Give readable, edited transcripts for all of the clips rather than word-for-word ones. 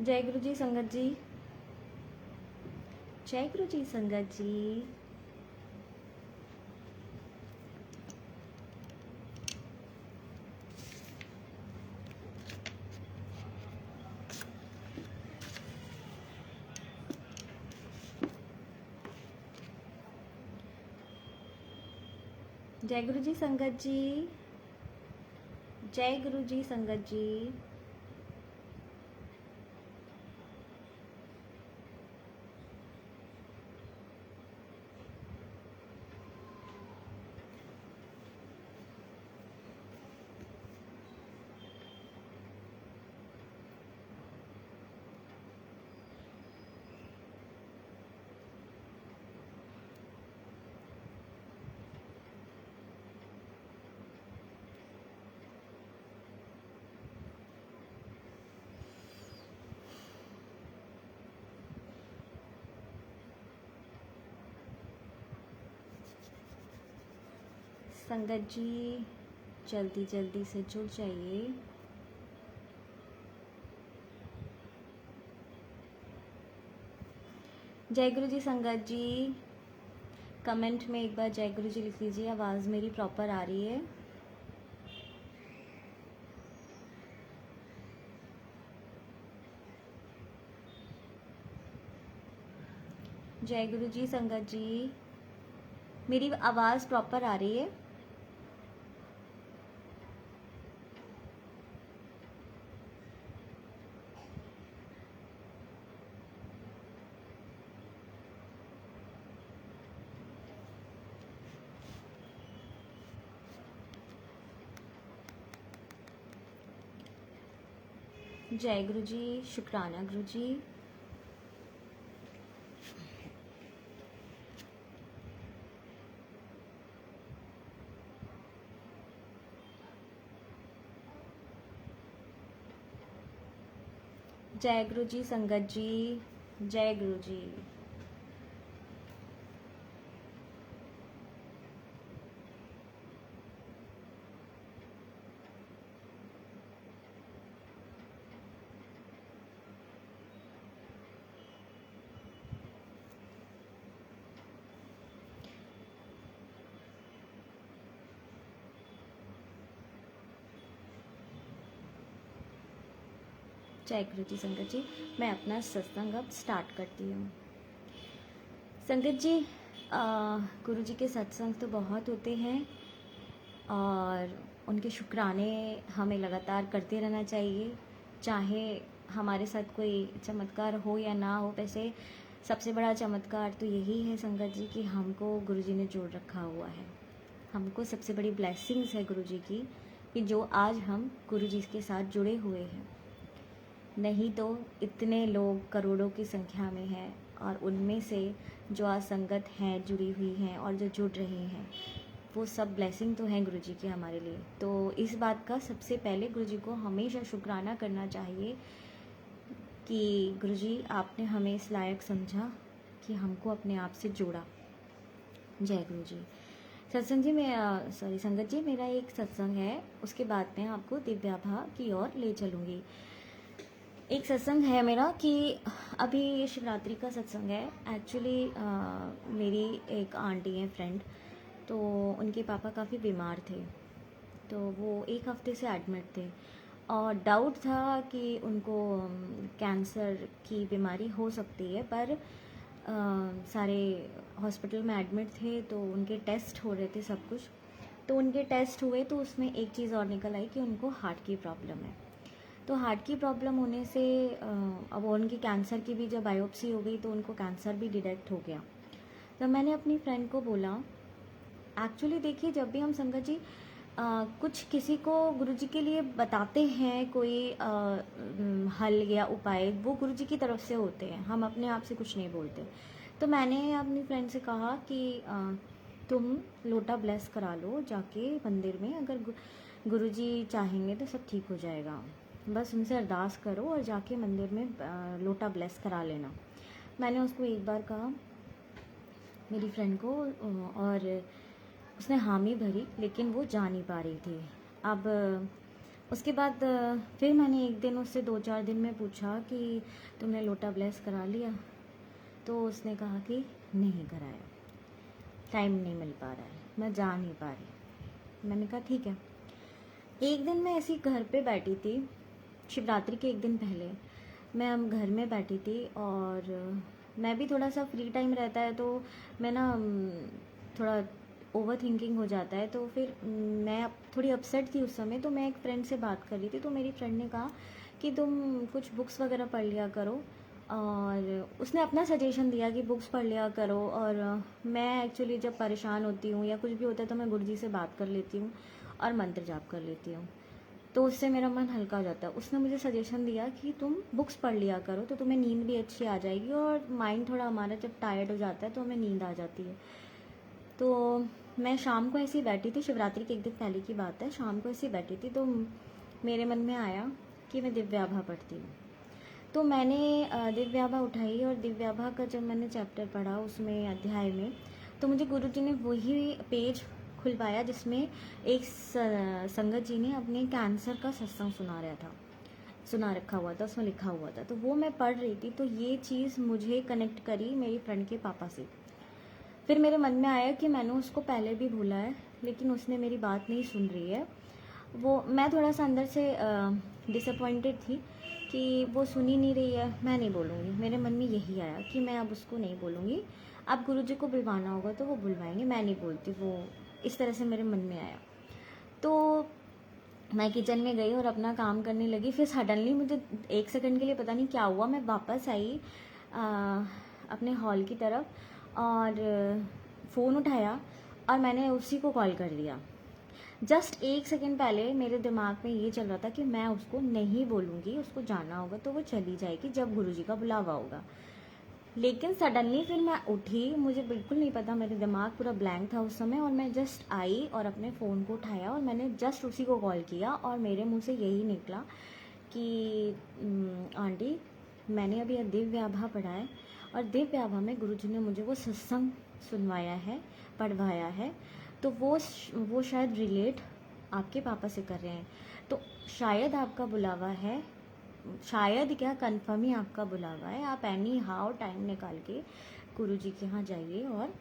जय गुरु जी संगत जी। जय गुरु जी संगत जी। जय गुरु जी संगत जी। जय गुरु जी संगत जी। संगत जी जल्दी जल्दी से जुड़ जाइए। जय गुरु जी संगत जी। कमेंट में एक बार जय गुरु जी लिख लीजिए। आवाज़ मेरी प्रॉपर आ रही है? जय गुरु जी संगत जी, मेरी आवाज़ प्रॉपर आ रही है? जय गुरु जी, शुक्राना गुरु जी। जय गुरु जी संगत जी। जय गुरु जी। जय गुरु जी संगत जी, मैं अपना सत्संग अब स्टार्ट करती हूँ। संगत जी, गुरु जी के सत्संग तो बहुत होते हैं और उनके शुक्राने हमें लगातार करते रहना चाहिए, चाहे हमारे साथ कोई चमत्कार हो या ना हो। वैसे सबसे बड़ा चमत्कार तो यही है संगत जी कि हमको गुरु जी ने जोड़ रखा हुआ है। हमको सबसे बड़ी ब्लेसिंग्स है गुरु जी की कि जो आज हम गुरु जी के साथ जुड़े हुए हैं। नहीं तो इतने लोग करोड़ों की संख्या में हैं और उनमें से जो आज संगत हैं, जुड़ी हुई हैं और जो जुड़ रहे हैं, वो सब ब्लेसिंग तो हैं गुरु जी के हमारे लिए। तो इस बात का सबसे पहले गुरु जी को हमेशा शुक्राना करना चाहिए कि गुरु जी आपने हमें इस लायक समझा कि हमको अपने आप से जोड़ा। जय गुरु जी। सत्संग जी, मैं सॉरी संगत जी, मेरा एक सत्संग है, उसके बाद मैं आपको दिव्याभा की ओर ले चलूँगी। एक सत्संग है मेरा कि अभी शिवरात्रि का सत्संग है। एक्चुअली मेरी एक आंटी है, फ्रेंड, तो उनके पापा काफ़ी बीमार थे, तो वो एक हफ्ते से एडमिट थे और डाउट था कि उनको कैंसर की बीमारी हो सकती है। पर सारे हॉस्पिटल में एडमिट थे तो उनके टेस्ट हो रहे थे सब कुछ। तो उनके टेस्ट हुए तो उसमें एक चीज़ और निकल आई कि उनको हार्ट की प्रॉब्लम है। तो हार्ट की प्रॉब्लम होने से अब उनकी कैंसर की भी जब बायोप्सी हो गई तो उनको कैंसर भी डिटेक्ट हो गया। तो मैंने अपनी फ्रेंड को बोला, एक्चुअली देखिए, जब भी हम संगत जी कुछ किसी को गुरुजी के लिए बताते हैं कोई हल या उपाय, वो गुरुजी की तरफ से होते हैं, हम अपने आप से कुछ नहीं बोलते। तो मैंने अपनी फ्रेंड से कहा कि तुम लोटा ब्लेस करा लो जाके मंदिर में, अगर गुरुजी चाहेंगे तो सब ठीक हो जाएगा। बस उनसे अरदास करो और जाके मंदिर में लोटा ब्लेस करा लेना। मैंने उसको एक बार कहा, मेरी फ्रेंड को, और उसने हामी भरी, लेकिन वो जा नहीं पा रही थी। अब उसके बाद फिर मैंने एक दिन उससे 2-4 दिन में पूछा कि तुमने लोटा ब्लेस करा लिया? तो उसने कहा कि नहीं कराया, टाइम नहीं मिल पा रहा है, मैं जा नहीं पा रही। मैंने कहा ठीक है। एक दिन मैं ऐसी घर पे बैठी थी, शिवरात्रि के एक दिन पहले मैं हम घर में बैठी थी और मैं भी थोड़ा सा फ्री टाइम रहता है तो मैं ना थोड़ा ओवर थिंकिंग हो जाता है, तो फिर मैं थोड़ी अपसेट थी उस समय। तो मैं एक फ्रेंड से बात कर रही थी, तो मेरी फ्रेंड ने कहा कि तुम कुछ बुक्स वगैरह पढ़ लिया करो, और उसने अपना सजेशन दिया कि बुक्स पढ़ लिया करो। और मैं एक्चुअली जब परेशान होती हूँ या कुछ भी होता है तो मैं गुरुजी से बात कर लेती हूँ और मंत्र जाप कर लेती हूँ, तो उससे मेरा मन हल्का हो जाता है। उसने मुझे सजेशन दिया कि तुम बुक्स पढ़ लिया करो तो तुम्हें नींद भी अच्छी आ जाएगी, और माइंड थोड़ा हमारा जब टायर्ड हो जाता है तो हमें नींद आ जाती है। तो मैं शाम को ऐसी बैठी थी, शिवरात्रि के एक दिन पहले की बात है, शाम को ऐसी बैठी थी तो मेरे मन में आया कि मैं दिव्याभा पढ़ती हूँ। तो मैंने दिव्याभा उठाई और दिव्याभा का जब मैंने चैप्टर पढ़ा उसमें अध्याय में, तो मुझे गुरुजी ने वही पेज खुलवाया जिसमें एक संगत जी ने अपने कैंसर का सत्संग सुना रखा हुआ था, उसमें लिखा हुआ था। तो वो मैं पढ़ रही थी, तो ये चीज़ मुझे कनेक्ट करी मेरी फ्रेंड के पापा से। फिर मेरे मन में आया कि मैंने उसको पहले भी बोला है लेकिन उसने मेरी बात नहीं सुन रही है। वो मैं थोड़ा सा अंदर से डिसअपॉइंटेड थी कि वो सुन ही नहीं रही है, मैं नहीं बोलूँगी। मेरे मन में यही आया कि मैं अब उसको नहीं बोलूँगी, अब गुरुजी को बुलवाना होगा तो वो बुलवाएंगे, मैं नहीं बोलती। वो इस तरह से मेरे मन में आया। तो मैं किचन में गई और अपना काम करने लगी। फिर सडनली मुझे 1 सेकंड के लिए पता नहीं क्या हुआ, मैं वापस आई अपने हॉल की तरफ और फ़ोन उठाया और मैंने उसी को कॉल कर दिया। जस्ट 1 सेकंड पहले मेरे दिमाग में ये चल रहा था कि मैं उसको नहीं बोलूँगी, उसको जाना होगा तो वो चली जाएगी जब गुरुजी का बुलावा होगा। लेकिन सडनली फिर मैं उठी, मुझे बिल्कुल नहीं पता, मेरे दिमाग पूरा ब्लैंक था उस समय, और मैं जस्ट आई और अपने फ़ोन को उठाया और मैंने जस्ट उसी को कॉल किया और मेरे मुंह से यही निकला कि आंटी, मैंने अभी दिव्याभा पढ़ा है और दिव्याभा में गुरुजी ने मुझे वो सत्संग सुनवाया है, पढ़वाया है, तो वो शायद रिलेट आपके पापा से कर रहे हैं, तो शायद आपका बुलावा है, शायद क्या कंफर्म ही आपका बुलावा है। आप एनी हाउ टाइम निकाल के गुरुजी के यहाँ जाइए और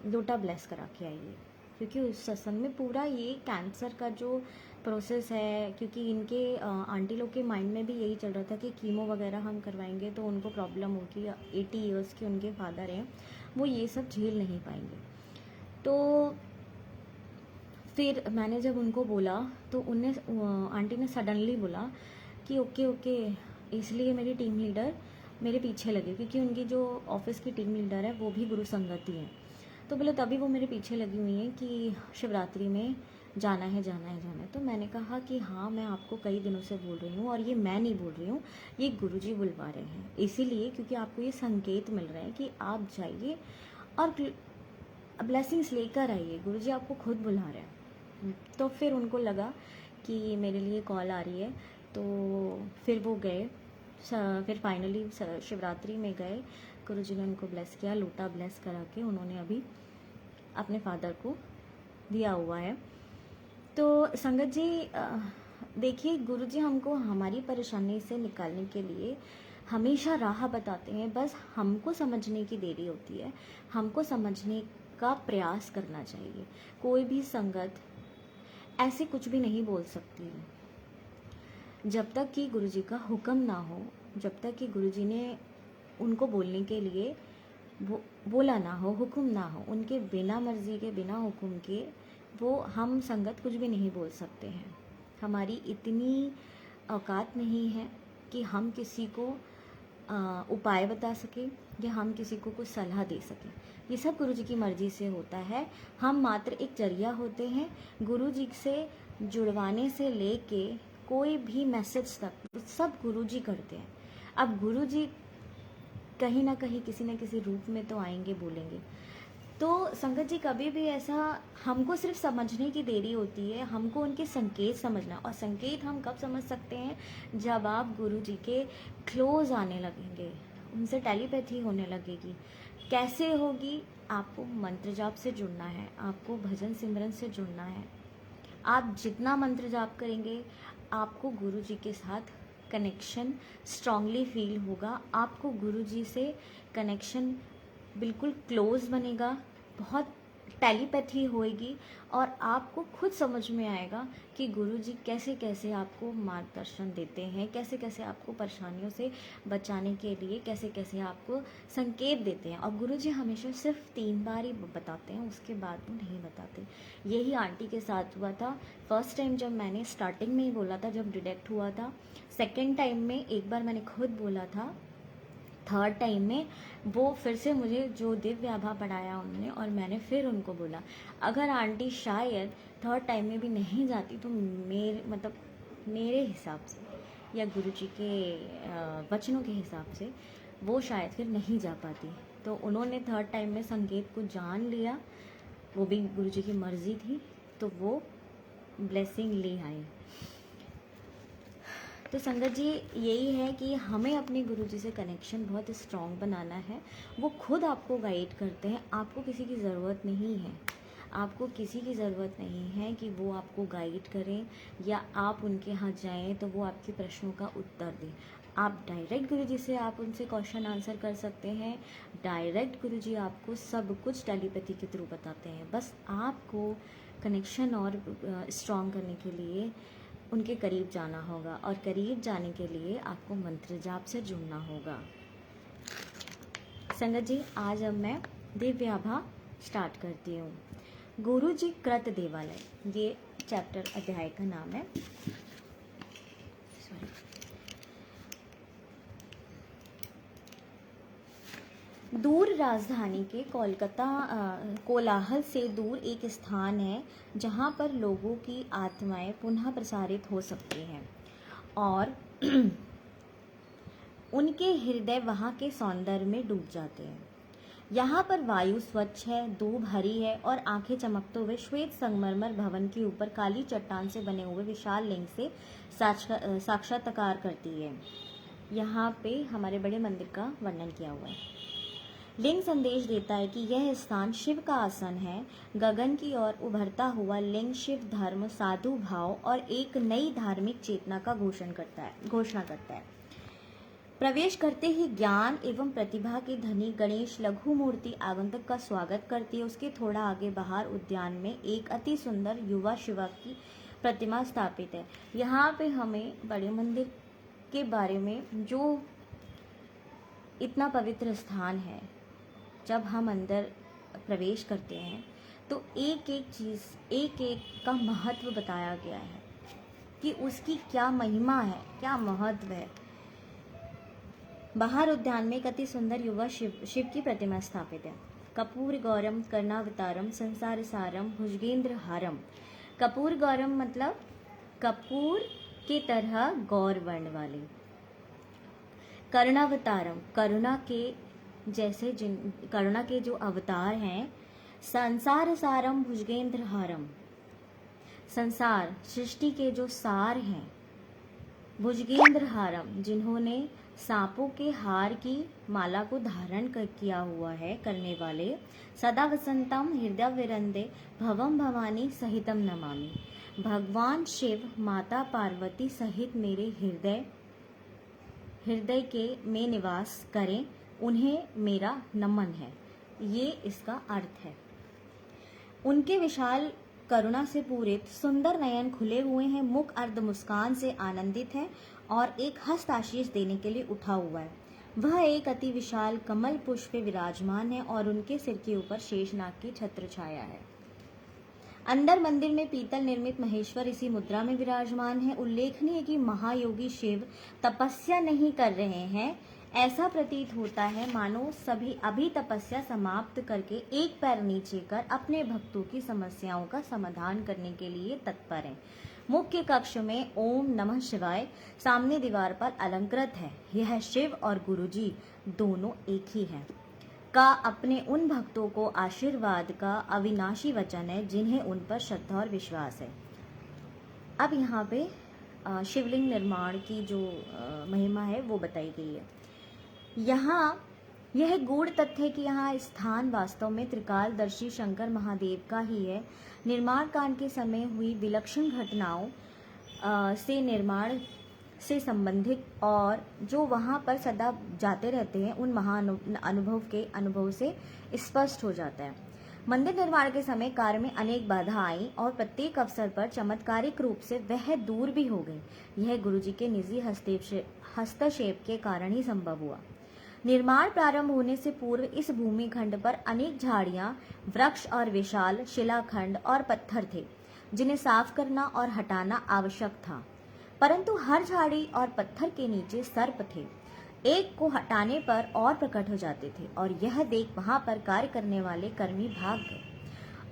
लोटा ब्लेस करा के आइए, क्योंकि उस सत्संग में पूरा ये कैंसर का जो प्रोसेस है, क्योंकि इनके आंटी लोग के माइंड में भी यही चल रहा था कि कीमो वगैरह हम करवाएंगे तो उनको प्रॉब्लम होगी। 80 ईयर्स के उनके फादर हैं, वो ये सब झेल नहीं पाएंगे। तो फिर मैंने जब उनको बोला तो आंटी ने सडनली बोला कि ओके ओके, इसलिए मेरी टीम लीडर मेरे पीछे लगे, क्योंकि उनकी जो ऑफिस की टीम लीडर है वो भी गुरु संगति है। तो बोले तभी वो मेरे पीछे लगी हुई हैं कि शिवरात्रि में जाना है जाना है जाना है। तो मैंने कहा कि हाँ, मैं आपको कई दिनों से बोल रही हूँ और ये मैं नहीं बोल रही हूँ, ये गुरुजी बुलवा रहे हैं, इसीलिए क्योंकि आपको ये संकेत मिल रहे हैं कि आप जाइए और ब्लेसिंग्स लेकर आइए, गुरुजी आपको खुद बुला रहे हैं। तो फिर उनको लगा कि मेरे लिए कॉल आ रही है, तो फिर वो गए। फिर फाइनली शिवरात्रि में गए, गुरुजी ने उनको ब्लेस किया, लोटा ब्लेस करा के उन्होंने अभी अपने फादर को दिया हुआ है। तो संगत जी देखिए, गुरुजी हमको हमारी परेशानी से निकालने के लिए हमेशा राह बताते हैं, बस हमको समझने की देरी होती है, हमको समझने का प्रयास करना चाहिए। कोई भी संगत ऐसे कुछ भी नहीं बोल सकती है जब तक कि गुरुजी का हुक्म ना हो, जब तक कि गुरुजी ने उनको बोलने के लिए बोला ना हो, हुक्म ना हो, उनके बिना मर्जी के, बिना हुक्म के वो हम संगत कुछ भी नहीं बोल सकते हैं। हमारी इतनी औकात नहीं है कि हम किसी को उपाय बता सके या हम किसी को कुछ सलाह दे सकें। ये सब गुरुजी की मर्जी से होता है, हम मात्र एक जरिया होते हैं। गुरुजी से जुड़वाने से लेके कोई भी मैसेज तक सब गुरुजी करते हैं। अब गुरुजी कहीं ना कहीं किसी न किसी रूप में तो आएंगे, बोलेंगे। तो संगत जी, कभी भी ऐसा, हमको सिर्फ समझने की देरी होती है, हमको उनके संकेत समझना। और संकेत हम कब समझ सकते हैं? जब आप गुरुजी के क्लोज आने लगेंगे, उनसे टेलीपैथी होने लगेगी। कैसे होगी? आपको मंत्र जाप से जुड़ना है, आपको भजन सिमरन से जुड़ना है, आप जितना मंत्र जाप करेंगे आपको गुरु जी के साथ कनेक्शन स्ट्रांगली फील होगा, आपको गुरु जी से कनेक्शन बिल्कुल क्लोज बनेगा, बहुत टेलीपैथी होएगी और आपको खुद समझ में आएगा कि गुरु जी कैसे कैसे आपको मार्गदर्शन देते हैं, कैसे कैसे आपको परेशानियों से बचाने के लिए कैसे कैसे आपको संकेत देते हैं। और गुरु जी हमेशा सिर्फ 3 बार ही बताते हैं, उसके बाद वो नहीं बताते। यही आंटी के साथ हुआ था। फर्स्ट टाइम जब मैंने स्टार्टिंग में ही बोला था, जब डिटेक्ट हुआ था, सेकेंड टाइम में एक बार मैंने खुद बोला था, थर्ड टाइम में वो फिर से मुझे जो दिव्य आभा पढ़ाया उन्होंने और मैंने फिर उनको बोला। अगर आंटी शायद थर्ड टाइम में भी नहीं जाती तो मेरे हिसाब से या गुरु जी के वचनों के हिसाब से वो शायद फिर नहीं जा पाती। तो उन्होंने थर्ड टाइम में संकेत को जान लिया, वो भी गुरु जी की मर्जी थी, तो वो ब्लेसिंग ले आए। तो संगत जी यही है कि हमें अपने गुरु जी से कनेक्शन बहुत स्ट्रॉन्ग बनाना है। वो खुद आपको गाइड करते हैं, आपको किसी की ज़रूरत नहीं है, आपको किसी की ज़रूरत नहीं है कि वो आपको गाइड करें या आप उनके यहाँ जाएं तो वो आपके प्रश्नों का उत्तर दें। आप डायरेक्ट गुरु जी से आप उनसे क्वेश्चन आंसर कर सकते हैं। डायरेक्ट गुरु जी आपको सब कुछ टेलीपैथी के थ्रू बताते हैं। बस आपको कनेक्शन और स्ट्रॉन्ग करने के लिए उनके करीब जाना होगा और करीब जाने के लिए आपको मंत्र जाप से जुड़ना होगा। संगत जी आज अब मैं दिव्य आभा स्टार्ट करती हूँ। गुरु जी कृत देवालय, ये चैप्टर अध्याय का नाम है। दूर राजधानी के कोलकाता कोलाहल से दूर एक स्थान है जहाँ पर लोगों की आत्माएं पुनः प्रसारित हो सकती हैं और उनके हृदय वहाँ के सौंदर्य में डूब जाते हैं। यहाँ पर वायु स्वच्छ है, धूप हरी है और आंखें चमकते हुए श्वेत संगमरमर भवन के ऊपर काली चट्टान से बने हुए विशाल लिंग से साक्षात्कार करती है। यहाँ पे हमारे बड़े मंदिर का वर्णन किया हुआ है। लिंग संदेश देता है कि यह स्थान शिव का आसन है। गगन की ओर उभरता हुआ लिंग शिव धर्म, साधु भाव और एक नई धार्मिक चेतना का घोषणा करता है। प्रवेश करते ही ज्ञान एवं प्रतिभा के धनी गणेश लघु मूर्ति आगंतुक का स्वागत करती है। उसके थोड़ा आगे बाहर उद्यान में एक अति सुंदर युवा शिवा की प्रतिमा स्थापित है। यहाँ पे हमें बड़े मंदिर के बारे में, जो इतना पवित्र स्थान है, जब हम अंदर प्रवेश करते हैं तो एक एक चीज़, एक एक का महत्व बताया गया है कि उसकी क्या महिमा है, क्या महत्व है। बाहर उद्यान में एक अति सुंदर युवा शिव की प्रतिमा स्थापित है। कपूर गौरम कर्णावतारम संसार सारम भुजगेंद्र हारम। कपूर गौरम मतलब कपूर की तरह गौर वर्ण वाली। कर्णावतारम करुणा के जो अवतार हैं। संसार सारम भुजगेंद्र हारम, संसार सृष्टि के जो सार हैं। भुजगेंद्र हारम, जिन्होंने सांपों के हार की माला को धारण किया हुआ है, करने वाले। सदा वसंतम हृदय विरंदे भवम भवानी सहितम नमामि। भगवान शिव माता पार्वती सहित मेरे हृदय के में निवास करें, उन्हें मेरा नमन है। ये इसका अर्थ है। उनके विशाल करुणा से पूरित सुंदर नयन खुले हुए हैं, मुख अर्ध मुस्कान से आनंदित है और एक हस्त आशीष देने के लिए उठा हुआ है। वह एक अति विशाल कमल पुष्प पे विराजमान है और उनके सिर के ऊपर शेषनाग की छत्र छाया है। अंदर मंदिर में पीतल निर्मित महेश्वर इसी मुद्रा में विराजमान है। उल्लेखनीय कि महायोगी शिव तपस्या नहीं कर रहे हैं। ऐसा प्रतीत होता है मानो सभी अभी तपस्या समाप्त करके एक पैर नीचे कर अपने भक्तों की समस्याओं का समाधान करने के लिए तत्पर हैं। मुख्य कक्ष में ओम नमः शिवाय सामने दीवार पर अलंकृत है। यह शिव और गुरुजी दोनों एक ही हैं का अपने उन भक्तों को आशीर्वाद का अविनाशी वचन है जिन्हें उन पर श्रद्धा और विश्वास है। अब यहाँ पे शिवलिंग निर्माण की जो महिमा है वो बताई गई है। यहाँ यह गूढ़ तथ्य है कि यहाँ स्थान वास्तव में त्रिकालदर्शी शंकर महादेव का ही है। निर्माण कांड के समय हुई विलक्षण घटनाओं से निर्माण से संबंधित और जो वहाँ पर सदा जाते रहते हैं उन अनुभव से स्पष्ट हो जाता है। मंदिर निर्माण के समय कार्य में अनेक बाधा आई और प्रत्येक अवसर पर चमत्कारिक रूप से वह दूर भी हो गई। यह गुरुजी के निजी हस्तक्षेप के कारण ही संभव हुआ। निर्माण प्रारंभ होने से पूर्व इस भूमि खंड पर अनेक झाड़ियां, वृक्ष और विशाल शिलाखंड और पत्थर थे जिन्हें साफ करना और हटाना आवश्यक था, परंतु हर झाड़ी और पत्थर के नीचे सर्प थे। एक को हटाने पर और प्रकट हो जाते थे और यह देख वहां पर कार्य करने वाले कर्मी भाग गए।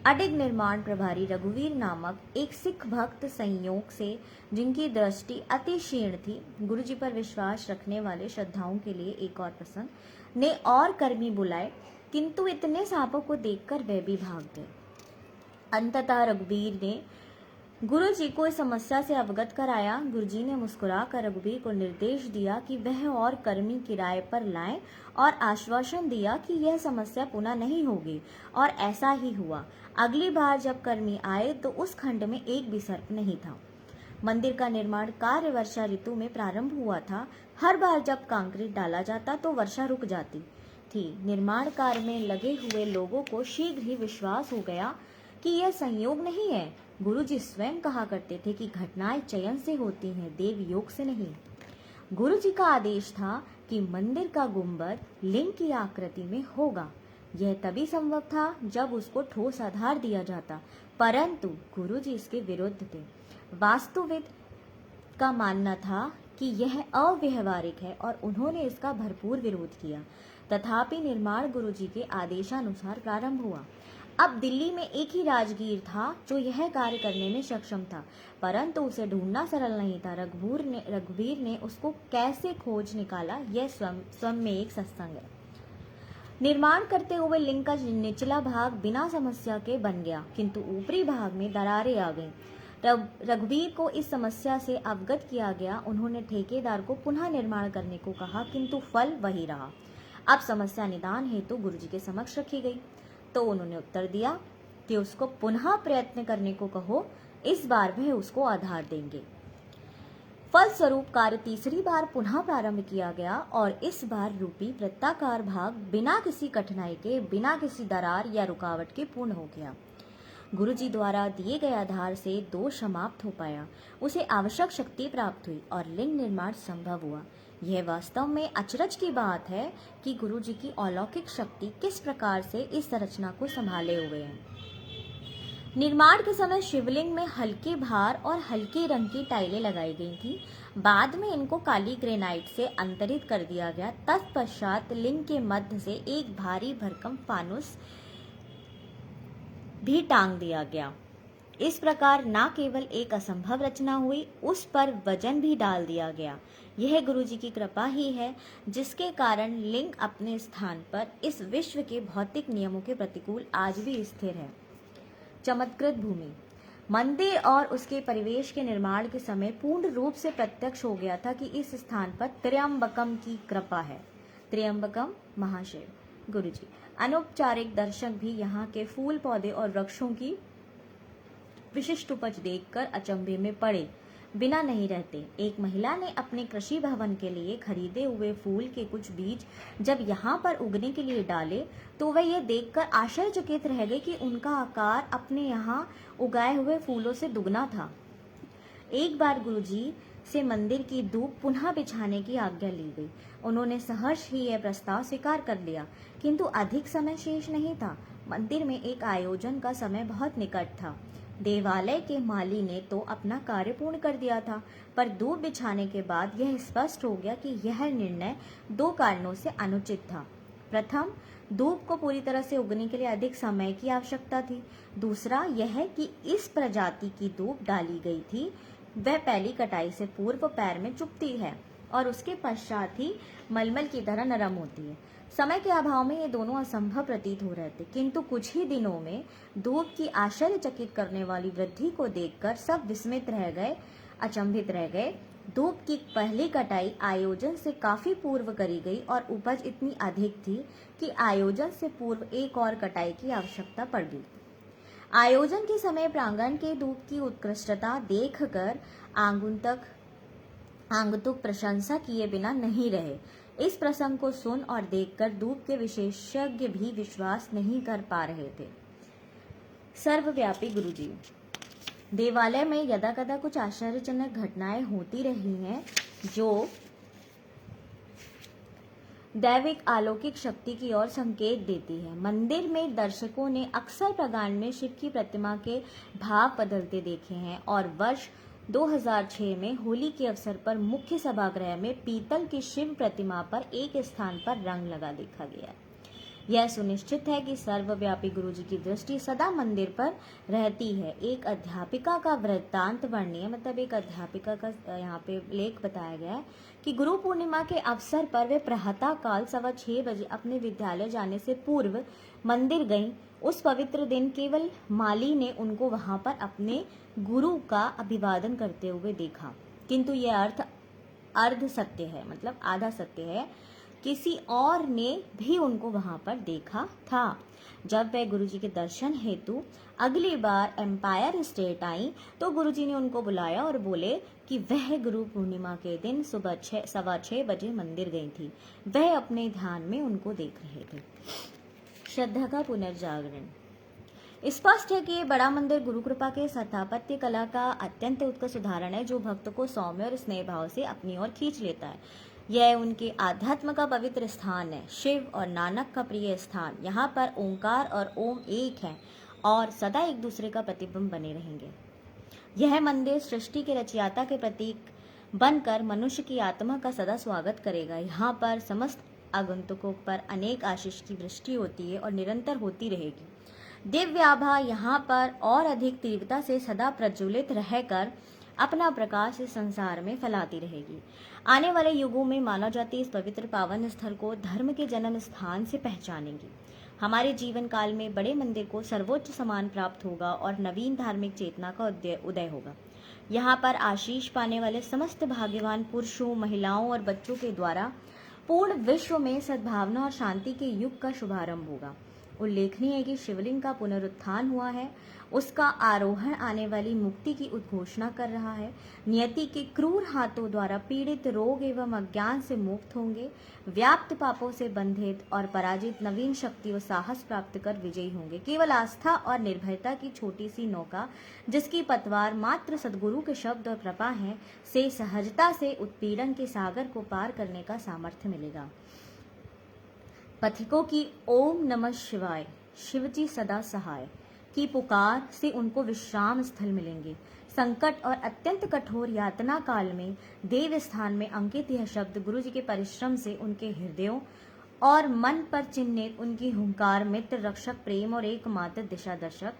अडिग निर्माण प्रभारी रघुवीर नामक एक सिख भक्त संयोग से, जिनकी दृष्टि अति क्षीण थी, गुरुजी पर विश्वास रखने वाले श्रद्धाओं के लिए एक और प्रसंग, ने और कर्मी बुलाए, किंतु इतने सांपों को देखकर वे भी भाग गए। अंततः रघुवीर ने गुरुजी को इस समस्या से अवगत कराया। गुरुजी ने मुस्कुराकर रघुवीर को निर्देश दिया कि वह और कर्मी किराए पर लाएं और आश्वासन दिया कि यह समस्या पुनः नहीं होगी, और ऐसा ही हुआ। अगली बार जब कर्मी आए तो उस खंड में एक भी सर्प नहीं था। मंदिर का निर्माण कार्य वर्षा ऋतु में प्रारंभ हुआ था। हर बार जब कंक्रीट डाला जाता तो वर्षा रुक जाती थी। निर्माण कार्य में लगे हुए लोगों को शीघ्र ही विश्वास हो गया कि यह संयोग नहीं है। गुरुजी स्वयं कहा करते थे कि घटनाएं चयन से होती हैं, देव योग से नहीं। गुरुजी का आदेश था कि मंदिर का गुंबद लिंग की आकृति में होगा। यह तभी संभव था जब उसको ठोस आधार दिया जाता, परंतु गुरुजी इसके विरुद्ध थे। वास्तुविद का मानना था कि यह अव्यवहारिक है और उन्होंने इसका भरपूर विरोध किया। तथापि निर्माण गुरुजी के आदेशानुसार प्रारंभ हुआ। अब दिल्ली में एक ही राजगीर था जो यह कार्य करने में सक्षम था, परंतु उसे ढूंढना सरल नहीं था। रघुवीर ने उसको कैसे खोज निकाला, यह स्वयं में एक सत्संग है। निर्माण करते हुए लिंग का निचला भाग बिना समस्या के बन गया, किंतु ऊपरी भाग में दरारें आ गईं। रघुवीर को इस समस्या से अवगत किया गया। उन्होंने ठेकेदार को पुनः निर्माण करने को कहा, किंतु फल वही रहा। अब समस्या निदान हेतु गुरुजी के समक्ष रखी गई तो उन्होंने उत्तर दिया कि उसको पुनः प्रयत्न करने को कहो, इस बार वह उसको आधार देंगे। फलस्वरूप कार्य तीसरी बार पुनः प्रारंभ किया गया और इस बार रूपी वृत्ताकार भाग बिना किसी कठिनाई के, बिना किसी दरार या रुकावट के पूर्ण हो गया। गुरुजी द्वारा दिए गए आधार से दोष समाप्त हो पाया, उसे आवश्यक शक्ति प्राप्त हुई और लिंग निर्माण संभव हुआ। यह वास्तव में अचरज की बात है कि गुरुजी की अलौकिक शक्ति किस प्रकार से इस संरचना को संभाले हुए है। निर्माण के समय शिवलिंग में हल्के भार और हल्के रंग की टाइलें लगाई गई थी। बाद में इनको काली ग्रेनाइट से अंतरित कर दिया गया। तत्पश्चात लिंग के मध्य से एक भारी भरकम फानुस भी टांग दिया गया। इस प्रकार न केवल एक असंभव रचना हुई, उस पर वजन भी डाल दिया गया। यह गुरुजी की कृपा ही है जिसके कारण लिंग अपने स्थान पर इस विश्व के भौतिक नियमों के प्रतिकूल आज भी स्थिर है। चमत्कृत भूमि। मंदिर और उसके परिवेश के निर्माण के समय पूर्ण रूप से प्रत्यक्ष हो गया था कि इस स्थान पर त्र्यंबकम की कृपा है। त्र्यंबकम महाशिव गुरुजी। अनौपचारिक दर्शक भी यहाँ के फूल, पौधे और वृक्षों की विशिष्ट उपज देखकर अचंभे में पड़े बिना नहीं रहते। एक महिला ने अपने कृषि भवन के लिए खरीदे हुए फूल के कुछ बीज जब यहाँ पर उगने के लिए डाले तो वह यह देखकर आश्चर्यचकित रह गई कि उनका आकार अपने यहाँ उगाए हुए फूलों से दुगना था। एक बार गुरुजी से मंदिर की धूप पुनः बिछाने की आज्ञा ली गई। उन्होंने सहर्ष ही यह प्रस्ताव स्वीकार कर लिया, किंतु अधिक समय शेष नहीं था। मंदिर में एक आयोजन का समय बहुत निकट था। देवालय के माली ने तो अपना कार्य पूर्ण कर दिया था, पर धूप बिछाने के बाद यह स्पष्ट हो गया कि यह निर्णय दो कारणों से अनुचित था। प्रथम, धूप को पूरी तरह से उगने के लिए अधिक समय की आवश्यकता थी। दूसरा यह कि इस प्रजाति की धूप डाली गई थी वह पहली कटाई से पूर्व पैर में चुभती है और उसके पश्चात ही मलमल की तरह नरम होती है। समय के अभाव में ये दोनों असंभव प्रतीत हो रहे थे, किंतु कुछ ही दिनों में धूप की आश्चर्यचकित करने वाली वृद्धि को देखकर सब विस्मित रह गए, अचंभित रह गए। धूप की पहली कटाई आयोजन से काफी पूर्व करी गई और उपज इतनी अधिक थी कि आयोजन से पूर्व एक और कटाई की आवश्यकता पड़ गई। आयोजन के समय प्रांगण के धूप की उत्कृष्टता देखकर आगंतुक प्रशंसा किए बिना नहीं रहे। इस प्रसंग को सुन और देखकर धूप के विशेषज्ञ भी विश्वास नहीं कर पा रहे थे। सर्वव्यापी गुरुजी। देवालय में यदा कदा कुछ आश्चर्यजनक घटनाएं होती रही हैं जो दैविक अलौकिक शक्ति की ओर संकेत देती है। मंदिर में दर्शकों ने अक्सर प्रांगण में शिव की प्रतिमा के भाव बदलते देखे हैं और वर्ष 2006 में होली के अवसर पर मुख्य सभागृह में पीतल की शिव प्रतिमा पर एक स्थान पर रंग लगा देखा गया। यह सुनिश्चित है कि सर्वव्यापी गुरुजी की दृष्टि सदा मंदिर पर रहती है। एक अध्यापिका का वृत्तांत वर्णीय, मतलब एक अध्यापिका का यहाँ पे लेख बताया गया है कि गुरु पूर्णिमा के अवसर पर वे प्रातः काल 6:15 बजे अपने विद्यालय जाने से पूर्व मंदिर गईं। उस पवित्र दिन केवल माली ने उनको वहां पर अपने गुरु का अभिवादन करते हुए देखा, किंतु यह अर्ध सत्य है, मतलब आधा सत्य है। किसी और ने भी उनको वहां पर देखा था। जब वह गुरुजी के दर्शन हेतु अगली बार एम्पायर स्टेट आई तो गुरुजी ने उनको बुलाया और बोले कि वह गुरु पूर्णिमा के दिन सुबह 6:15 बजे मंदिर गई थी। वह अपने ध्यान में उनको देख रहे थे। श्रद्धा का पुनर्जागरण। स्पष्ट है कि ये बड़ा मंदिर गुरु कृपा के स्थापत्य कला का अत्यंत उत्कृष्ट उदाहरण है जो भक्त को सौम्य और स्नेह भाव से अपनी ओर खींच लेता है। यह उनके आध्यात्म का पवित्र स्थान है, शिव और नानक का प्रिय स्थान। यहाँ पर ओंकार और ओम एक है और सदा एक दूसरे का प्रतिबिंब बने रहेंगे। यह मंदिर सृष्टि के रचयिता के प्रतीक बनकर मनुष्य की आत्मा का सदा स्वागत करेगा। यहाँ पर समस्त आगंतुकों पर अनेक आशीष की वृष्टि होती है और निरंतर होती रहेगी। दिव्य आभा यहाँ पर और अधिक तीव्रता से सदा प्रज्वलित रहकर अपना प्रकाश इस संसार में फैलाती रहेगी। आने वाले युगों में मानव जाति इस पवित्र पावन स्थल को धर्म के जन्म स्थान से पहचानेगी। हमारे जीवन काल में बड़े मंदिर को सर्वोच्च सम्मान प्राप्त होगा और नवीन धार्मिक चेतना का उदय होगा। यहाँ पर आशीष पाने वाले समस्त भाग्यवान पुरुषों, महिलाओं और बच्चों के द्वारा पूर्ण विश्व में सद्भावना और शांति के युग का शुभारंभ होगा। उल्लेखनीय है कि शिवलिंग का पुनरुत्थान हुआ है, उसका आरोहण आने वाली मुक्ति की उद्घोषणा कर रहा है। नियति के क्रूर हाथों द्वारा पीड़ित रोग एवं अज्ञान से मुक्त होंगे, व्याप्त पापों से बंधित और पराजित नवीन शक्ति और साहस प्राप्त कर विजयी होंगे। केवल आस्था और निर्भयता की छोटी सी नौका, जिसकी पतवार मात्र सद्गुरु के शब्द और कृपा है, से सहजता से उत्पीड़न के सागर को पार करने का सामर्थ्य मिलेगा। पथिकों की ओम नमः शिवाय, शिवजी सदा सहाय की पुकार से उनको विश्राम स्थल मिलेंगे। संकट और अत्यंत कठोर यातना काल में देव स्थान में अंकित यह शब्द गुरु जी के परिश्रम से उनके हृदयों और मन पर चिन्हित उनकी हुंकार, मित्र, रक्षक, प्रेम और एकमात्र दिशा दर्शक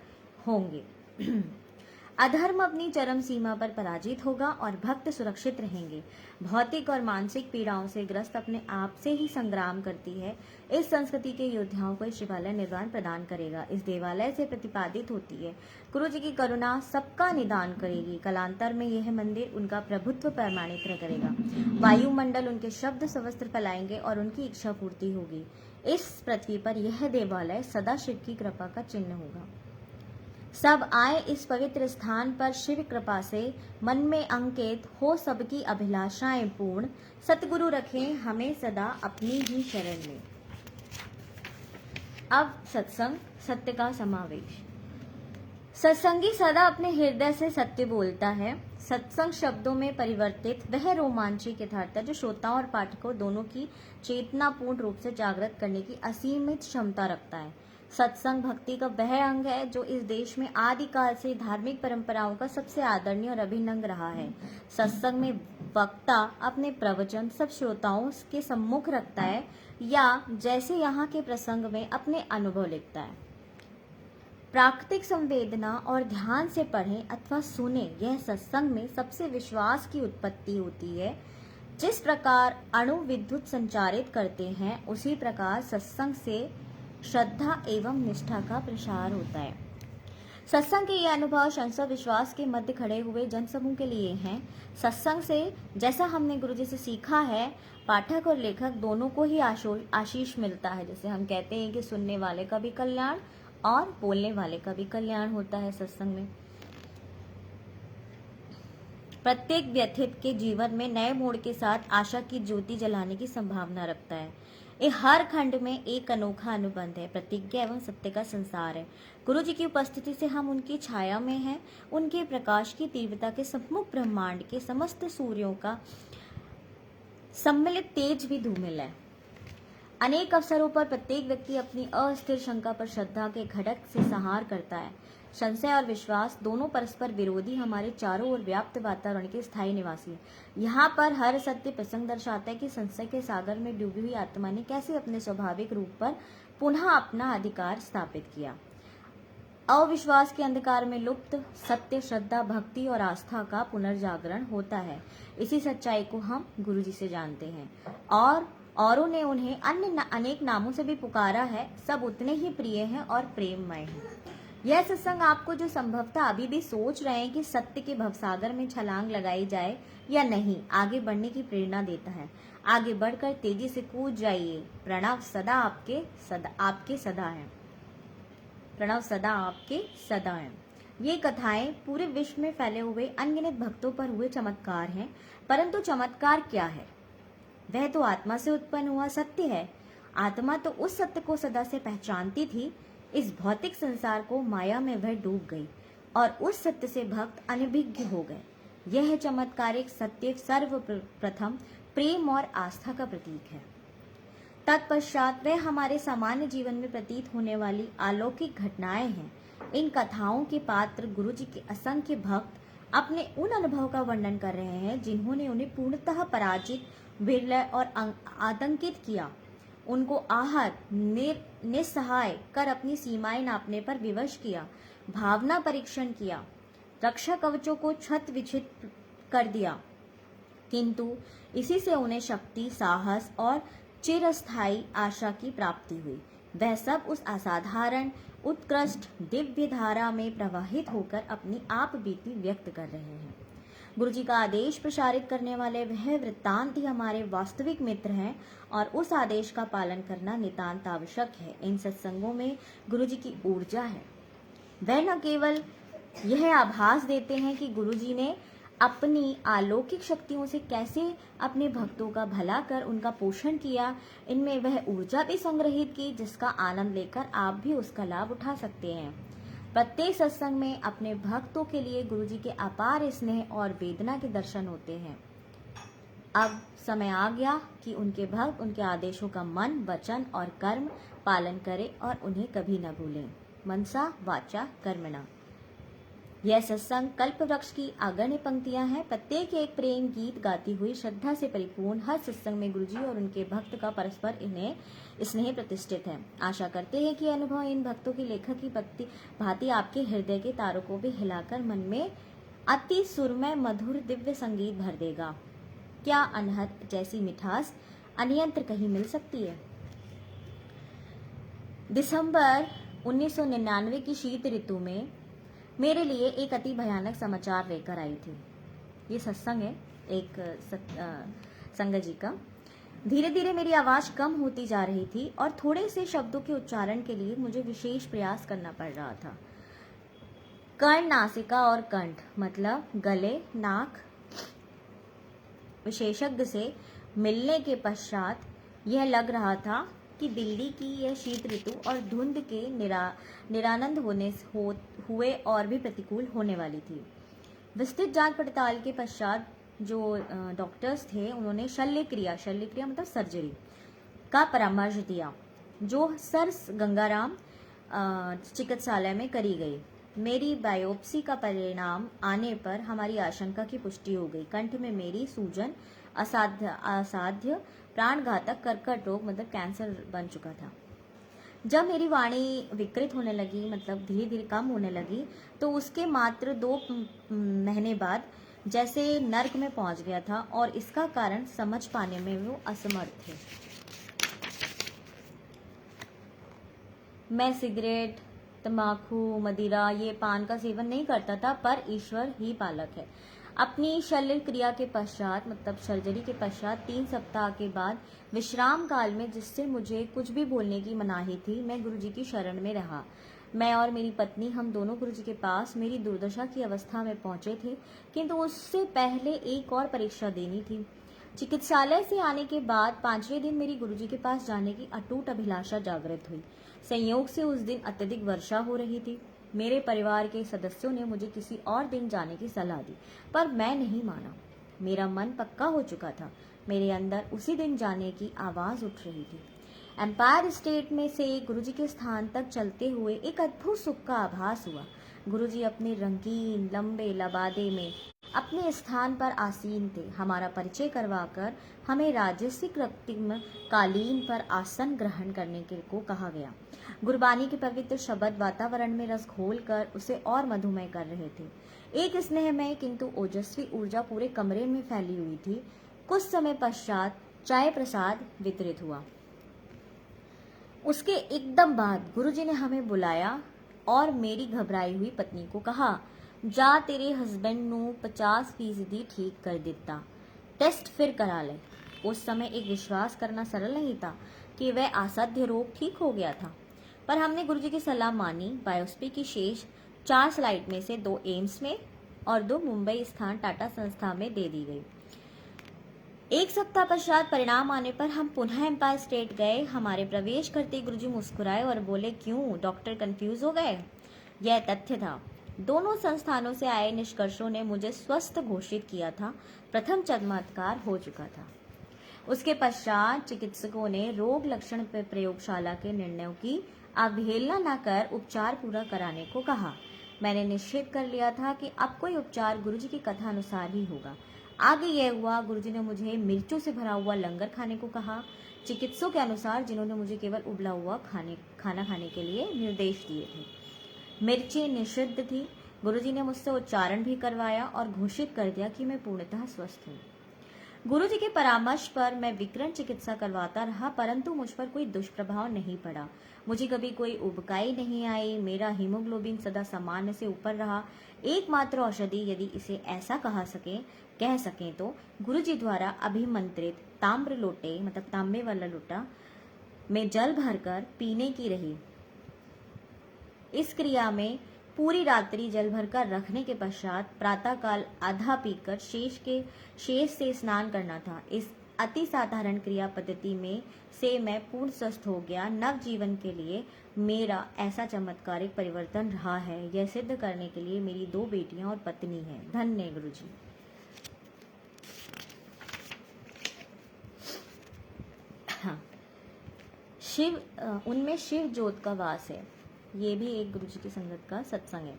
होंगे। अधर्म अपनी चरम सीमा पर पराजित होगा और भक्त सुरक्षित रहेंगे। भौतिक और मानसिक पीड़ाओं से ग्रस्त अपने आप से ही संग्राम करती है। इस संस्कृति के योद्धाओं को शिवालय निर्वाण प्रदान करेगा। इस देवालय से प्रतिपादित होती है गुरु जी की करुणा सबका निदान करेगी। कालांतर में यह मंदिर उनका प्रभुत्व प्रमाणित करेगा। वायुमंडल उनके शब्द सवस्त्र फैलाएंगे और उनकी इच्छा पूर्ति होगी। इस पृथ्वी पर यह देवालय सदा शिव की कृपा का चिन्ह होगा। सब आए इस पवित्र स्थान पर शिव कृपा से मन में अंकित हो सबकी अभिलाषाएं पूर्ण। सतगुरु रखें हमें सदा अपनी ही शरण में। अब सत्संग, सत्य का समावेश। सत्संगी सदा अपने हृदय से सत्य बोलता है। सत्संग शब्दों में परिवर्तित वह रोमांचिक यथार्थ जो श्रोताओं और पाठकों दोनों की चेतना पूर्ण रूप से जागृत करने की असीमित क्षमता रखता है। सत्संग भक्ति का वह अंग है जो इस देश में आदिकाल से धार्मिक परंपराओं का सबसे आदरणीय और अभिन्न अंग रहा है। सत्संग में वक्ता अपने प्रवचन सब श्रोताओं के सम्मुख रखता है या जैसे यहाँ के प्रसंग में अपने अनुभव लिखता है। प्राकृतिक संवेदना और ध्यान से पढ़ें अथवा सुने, यह सत्संग में सबसे विश्वास की उत्पत्ति होती है। जिस प्रकार अणु विद्युत संचारित करते हैं उसी प्रकार सत्संग से श्रद्धा एवं निष्ठा का प्रसार होता है। सत्संग के ये अनुभव संशय विश्वास के मध्य खड़े हुए जनसमूह के लिए हैं। सत्संग से जैसा हमने गुरुजी से सीखा है, पाठक और लेखक दोनों को ही आशीष मिलता है। जैसे हम कहते हैं कि सुनने वाले का भी कल्याण और बोलने वाले का भी कल्याण होता है सत्संग में। प्रत्येक व्यथित के जीवन में नए मोड़ के साथ आशा की ज्योति जलाने की संभावना रखता है। ये हर खंड में एक अनोखा अनुबंध है, प्रतिज्ञा एवं सत्य का संसार है। गुरु जी की उपस्थिति से हम उनकी छाया में हैं। उनके प्रकाश की तीव्रता के सम्मुख ब्रह्मांड के समस्त सूर्यों का सम्मिलित तेज भी धूमिल है। अनेक अवसरों पर प्रत्येक व्यक्ति अपनी अस्थिर शंका पर श्रद्धा के घटक से संहार करता है। संशय और विश्वास दोनों परस्पर विरोधी हमारे चारों ओर व्याप्त वातावरण के स्थायी निवासी हैं। यहाँ पर हर सत्य प्रसंग दर्शाता है कि संशय के सागर में डूबी हुई आत्मा ने कैसे अपने स्वाभाविक रूप पर पुनः अपना अधिकार स्थापित किया। अविश्वास के अंधकार में लुप्त सत्य, श्रद्धा, भक्ति और आस्था का पुनर्जागरण होता है। इसी सच्चाई को हम गुरु जी से जानते हैं और औरों ने उन्हें अन्य अनेक नामों से भी पुकारा है। सब उतने ही प्रिय हैं और प्रेममय हैं। यह सत्संग आपको जो संभवतः अभी भी सोच रहे हैं कि सत्य के भवसागर में छलांग लगाई जाए या नहीं, आगे बढ़ने की प्रेरणा देता है। आगे बढ़कर तेजी से कूद जाइए। प्रणव सदा आपके सदा है। प्रणव सदा आपके सदा है। ये कथाएं पूरे विश्व में फैले हुए अनगिनत भक्तों पर हुए चमत्कार हैं। परंतु चमत्कार क्या है? वह तो आत्मा से उत्पन्न हुआ सत्य है। आत्मा तो उस सत्य को सदा से पहचानती थी। इस भौतिक संसार को माया में वह डूब गई और उस सत्य से भक्त अनभिज्ञ हो गए। यह चमत्कारिक सत्य सर्वप्रथम प्रेम और आस्था का प्रतीक है। तत्पश्चात वह हमारे सामान्य जीवन में प्रतीत होने वाली अलौकिक घटनाएं हैं। इन कथाओं के पात्र गुरु जी के असंख्य भक्त अपने उन अनुभव का वर्णन कर रहे हैं जिन्होंने उन्हें पूर्णतः पराजित, विरलय और आतंकित किया। उनको आहत, निस्सहाय कर अपनी सीमाएं नापने पर विवश किया, भावना परीक्षण किया, रक्षा कवचों को क्षत विक्षत कर दिया। किंतु इसी से उन्हें शक्ति, साहस और चिरस्थायी आशा की प्राप्ति हुई। वह सब उस असाधारण, उत्कृष्ट दिव्य धारा में प्रवाहित होकर अपनी आप बीती व्यक्त कर रहे हैं। गुरु जी का आदेश प्रसारित करने वाले वह वृत्तांत ही हमारे वास्तविक मित्र हैं और उस आदेश का पालन करना नितांत आवश्यक है। इन सत्संगों में गुरु जी की ऊर्जा है। वह न केवल यह आभास देते हैं कि गुरु जी ने अपनी अलौकिक शक्तियों से कैसे अपने भक्तों का भला कर उनका पोषण किया, इनमें वह ऊर्जा भी संग्रहित की जिसका आनंद लेकर आप भी उसका लाभ उठा सकते हैं। प्रत्येक सत्संग में अपने भक्तों के लिए गुरु जी के अपार स्नेह और वेदना के दर्शन होते हैं। अब समय आ गया कि उनके भक्त उनके आदेशों का मन, वचन और कर्म पालन करें और उन्हें कभी न भूलें। मनसा वाचा कर्मणा। यह सत्संग कल्प वृक्ष की अगण्य पंक्तियां हैं। प्रत्येक एक प्रेम गीत गाती हुई श्रद्धा से परिपूर्ण हर सत्संग में गुरुजी और उनके भक्त का परस्पर इन्हें स्नेह प्रतिष्ठित है। आशा करते हैं कि अनुभव इन भक्तों की लेखक की भांति आपके हृदय के तारों को भी हिलाकर मन में अति सुरमय मधुर दिव्य संगीत भर देगा। क्या अनहद जैसी मिठास अन्यंत्र कहीं मिल सकती है? दिसंबर 1999 की शीत ऋतु में मेरे लिए एक अति भयानक समाचार लेकर आई थी। ये सत्संग है एक संगत जी का। धीरे धीरे मेरी आवाज़ कम होती जा रही थी और थोड़े से शब्दों के उच्चारण के लिए मुझे विशेष प्रयास करना पड़ रहा था। कर्ण, नासिका और कंठ मतलब गले, नाक विशेषज्ञ से मिलने के पश्चात यह लग रहा था कि दिल्ली की यह शीत ऋतु और धुंध के निरानंद हुए और भी प्रतिकूल होने वाली थी। विस्तृत जांच पड़ताल के पश्चात जो डॉक्टर्स थे उन्होंने शल्य क्रिया मतलब सर्जरी का परामर्श दिया जो सर गंगाराम चिकित्सालय में करी गई। मेरी बायोप्सी का परिणाम आने पर हमारी आशंका की पुष्टि हो गई। कंठ में मेरी सूजन असाध्य प्राणघातक कर्कट रोग मतलब कैंसर बन चुका था। जब मेरी वाणी विकृत होने लगी मतलब धीरे धीरे कम होने लगी तो उसके मात्र 2 महीने बाद जैसे नर्क में पहुंच गया था और इसका कारण समझ पाने में वो असमर्थ थे। मैं सिगरेट, तम्बाकू, मदिरा, ये पान का सेवन नहीं करता था, पर ईश्वर ही पालक है। अपनी शल्य क्रिया के पश्चात, मतलब सर्जरी के पश्चात 3 सप्ताह के बाद विश्राम काल में, जिससे मुझे कुछ भी बोलने की मनाही थी, मैं गुरुजी की शरण में रहा। मैं और मेरी पत्नी, हम दोनों गुरुजी के पास मेरी दुर्दशा की अवस्था में पहुंचे थे, किंतु उससे पहले एक और परीक्षा देनी थी। चिकित्सालय से आने के बाद 5वें दिन मेरी गुरुजी के पास जाने की अटूट अभिलाषा जागृत हुई। संयोग से उस दिन अत्यधिक वर्षा हो रही थी। मेरे परिवार के सदस्यों ने मुझे किसी और दिन जाने की सलाह दी, पर मैं नहीं माना। मेरा मन पक्का हो चुका था। मेरे अंदर उसी दिन जाने की आवाज उठ रही थी। एम्पायर स्टेट में से गुरुजी के स्थान तक चलते हुए एक अद्भुत सुख का आभास हुआ। गुरुजी अपने रंगीन लंबे लबादे में अपने स्थान पर आसीन थे। हमारा परिचय करवाकर हमें राजसिक रक्तिम कालीन पर आसन ग्रहण करने को कहा गया। गुरबानी के पवित्र शब्द वातावरण में रस घोलकर उसे और मधुमय कर रहे थे। एक स्नेहमय किंतु ओजस्वी ऊर्जा पूरे कमरे में फैली हुई थी। कुछ समय पश्चात चाय प्रसाद वितरित हुआ। उसके एकदम बाद गुरुजी ने हमें बुलाया और मेरी घबराई हुई पत्नी को कहा, जा तेरे हस्बैंड नू 50% ठीक कर दिता, टेस्ट फिर करा ले। उस समय एक विश्वास करना सरल नहीं था कि वह असाध्य रोग ठीक हो गया था, पर हमने गुरुजी की सलाह मानी। बायोप्सी की शेष 4 स्लाइड में से 2 एम्स में और 2 मुंबई स्थान टाटा संस्था में दे दी गई। 1 सप्ताह पश्चात परिणाम आने पर हम पुनः एम्पायर स्टेट गए। हमारे प्रवेश करते गुरुजी मुस्कुराए और बोले, क्यों डॉक्टर कंफ्यूज हो गए? यह तथ्य था। दोनों संस्थानों से आए निष्कर्षों ने मुझे स्वस्थ घोषित किया था। प्रथम चमत्कार हो चुका था। उसके पश्चात चिकित्सकों ने रोग लक्षण प्रयोगशाला के निर्णयों की अवहेलना न कर उपचार पूरा कराने को कहा। मैंने निश्चित कर लिया था कि अब कोई उपचार गुरुजी की कथा अनुसार ही होगा। आगे यह हुआ, गुरुजी ने मुझे मिर्चों से भरा हुआ लंगर खाने को कहा, चिकित्सकों के अनुसार, जिन्होंने मुझे केवल उबला हुआ खाना खाने के लिए निर्देश दिए थे। मिर्चें निषिद्ध थी। गुरुजी ने मुझसे उच्चारण भी करवाया और घोषित कर दिया कि मैं पूर्णतः स्वस्थ हूँ। गुरुजी के परामर्श पर मैं विकिरण चिकित्सा करवाता रहा, परंतु मुझ पर कोई दुष्प्रभाव नहीं पड़ा। मुझे कभी कोई उबकाई नहीं आई। मेरा हीमोग्लोबिन सदा सामान्य से ऊपर रहा। एकमात्र औषधि, यदि इसे ऐसा कह सकें तो गुरुजी द्वारा अभिमंत्रित ताम्र लोटे, मतलब तांबे वाला लोटा में जल भरकर पीने की रही। इस क्रिया में पूरी रात्रि जल भरकर रखने के पश्चात प्रातःकाल आधा पीकर शेष से स्नान करना था। इस अति साधारण क्रिया पद्धति में से मैं पूर्ण स्वस्थ हो गया। नव जीवन के लिए मेरा ऐसा चमत्कारिक परिवर्तन रहा है, यह सिद्ध करने के लिए मेरी 2 बेटियां और पत्नी है। धन्य गुरुजी। हाँ, उनमें शिव ज्योत का वास है। ये भी एक गुरुजी की संगत का सत्संग है।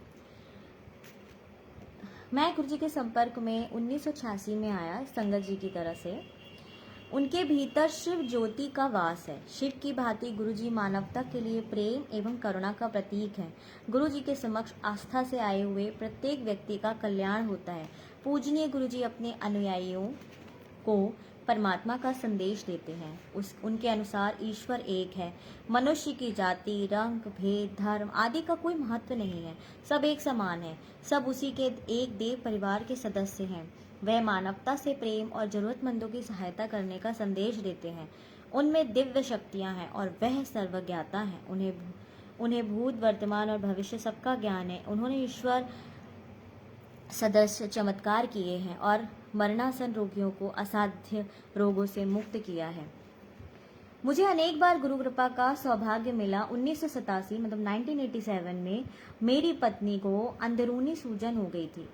मैं गुरुजी के संपर्क में 1986 में आया संगत जी की तरह से। उनके भीतर शिव ज्योति का वास है। शिव की भांति गुरुजी मानवता के लिए प्रेम एवं करुणा का प्रतीक है। गुरुजी के समक्ष आस्था से आए हुए प्रत्येक व्यक्ति का कल्याण होता है। पूजनीय गुरुजी अपने अनुयायियों को परमात्मा का संदेश देते हैं। उनके अनुसार ईश्वर एक है। मनुष्य की जाति, रंग, भेद, धर्म आदि का कोई महत्व नहीं है। सब एक समान है। सब उसी के एक देव परिवार के सदस्य हैं। वह मानवता से प्रेम और जरूरतमंदों की सहायता करने का संदेश देते हैं। उनमें दिव्य शक्तियां हैं और वह सर्वज्ञाता हैं। उन्हें भूत, वर्तमान और भविष्य सबका ज्ञान है। उन्होंने ईश्वर सदस्य चमत्कार किए हैं और मरणासन रोगियों को असाध्य रोगों से मुक्त किया है। मुझे अनेक बार गुरु कृपा का सौभाग्य मिला। 1987 मतलब 1987 में मेरी पत्नी को अंदरूनी सूजन हो गई थी।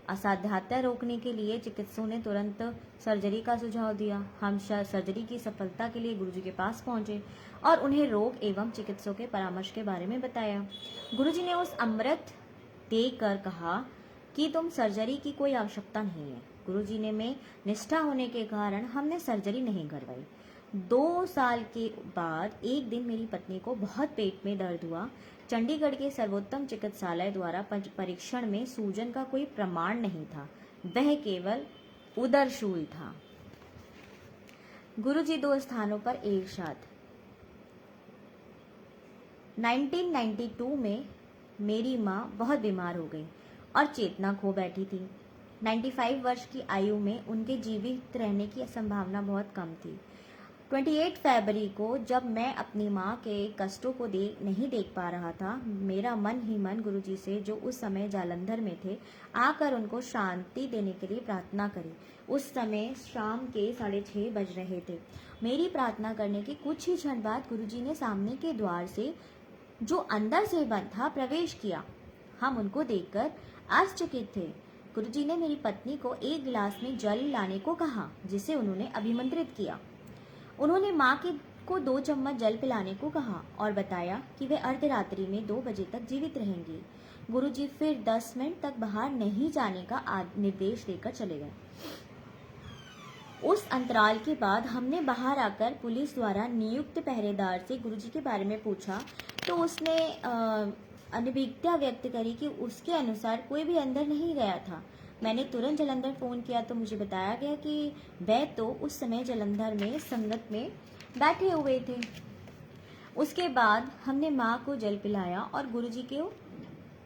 असाध्यता रोकने के लिए चिकित्सकों ने तुरंत सर्जरी का सुझाव दिया। हम सर्जरी की सफलता के लिए गुरुजी के पास पहुंचे और उन्हें रोग एवं चिकित्सकों के परामर्श के बारे में बताया। गुरुजी ने उस अमृत देकर कहा कि तुम सर्जरी की कोई आवश्यकता नहीं है। गुरुजी ने में निष्ठा होने के कारण हमने सर्जरी नहीं करवाई। 2 साल के बाद एक दिन मेरी पत्नी को बहुत पेट में दर्द हुआ। चंडीगढ़ के सर्वोत्तम चिकित्सालय द्वारा परीक्षण में सूजन का कोई प्रमाण नहीं था, वह केवल उदरशूल था। गुरुजी 2 स्थानों पर एक साथ 1992 में मेरी माँ बहुत बीमार हो गई और चेतना खो बैठी थी। 95 वर्ष की आयु में उनके जीवित रहने की संभावना बहुत कम थी। 28 फरवरी को जब मैं अपनी माँ के कष्टों को नहीं देख पा रहा था, मेरा मन ही मन गुरुजी से, जो उस समय जालंधर में थे, आकर उनको शांति देने के लिए प्रार्थना करी। उस समय शाम के 6:30 बज रहे थे। मेरी प्रार्थना करने के कुछ ही क्षण बाद गुरुजी ने सामने के द्वार से, जो अंदर से बंद था, प्रवेश किया। हम उनको देखकर आश्चर्यचकित थे। गुरुजी ने मेरी पत्नी को एक गिलास में जल लाने को कहा, जिसे उन्होंने अभिमंत्रित किया। उन्होंने माँ को 2 चम्मच जल पिलाने को कहा और बताया कि वे अर्धरात्रि में 2 बजे तक जीवित रहेंगी। गुरुजी फिर 10 मिनट तक बाहर नहीं जाने का निर्देश देकर चले गए। उस अंतराल के बाद हमने बाहर आकर पुलिस द्वारा नियुक्त पहरेदार से गुरुजी के बारे में पूछा, तो उसने अनभिज्ञता व्यक्त करी कि उसके अनुसार कोई भी अंदर नहीं गया था। मैंने तुरंत जलंधर फ़ोन किया तो मुझे बताया गया कि वह तो उस समय जलंधर में संगत में बैठे हुए थे। उसके बाद हमने माँ को जल पिलाया और गुरुजी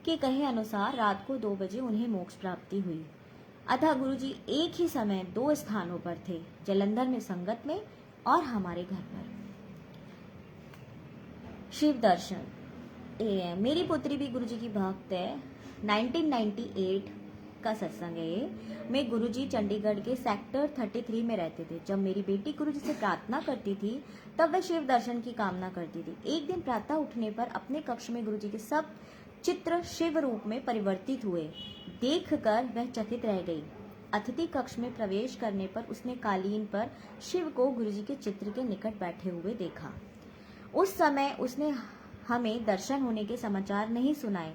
के कहे अनुसार रात को 2 बजे उन्हें मोक्ष प्राप्ति हुई। अतः गुरुजी एक ही समय 2 स्थानों पर थे, जलंधर में संगत में और हमारे घर पर। शिव दर्शन। मेरी पुत्री भी गुरुजी की भक्त है। 1998 का सत्संग है ये। मैं गुरुजी चंडीगढ़ के सेक्टर 33 में रहते थे। जब मेरी बेटी गुरुजी से प्रार्थना करती थी तब वह शिव दर्शन की कामना करती थी। एक दिन प्रातः उठने पर अपने कक्ष में गुरुजी के सब चित्र शिव रूप में परिवर्तित हुए। देखकर वह चकित रह गई। अतिथि कक्ष में प्रवेश करने पर उसने कालीन पर शिव को गुरुजी के चित्र के निकट बैठे हुए देखा। उस समय उसने हमें दर्शन होने के समाचार नहीं सुनाए।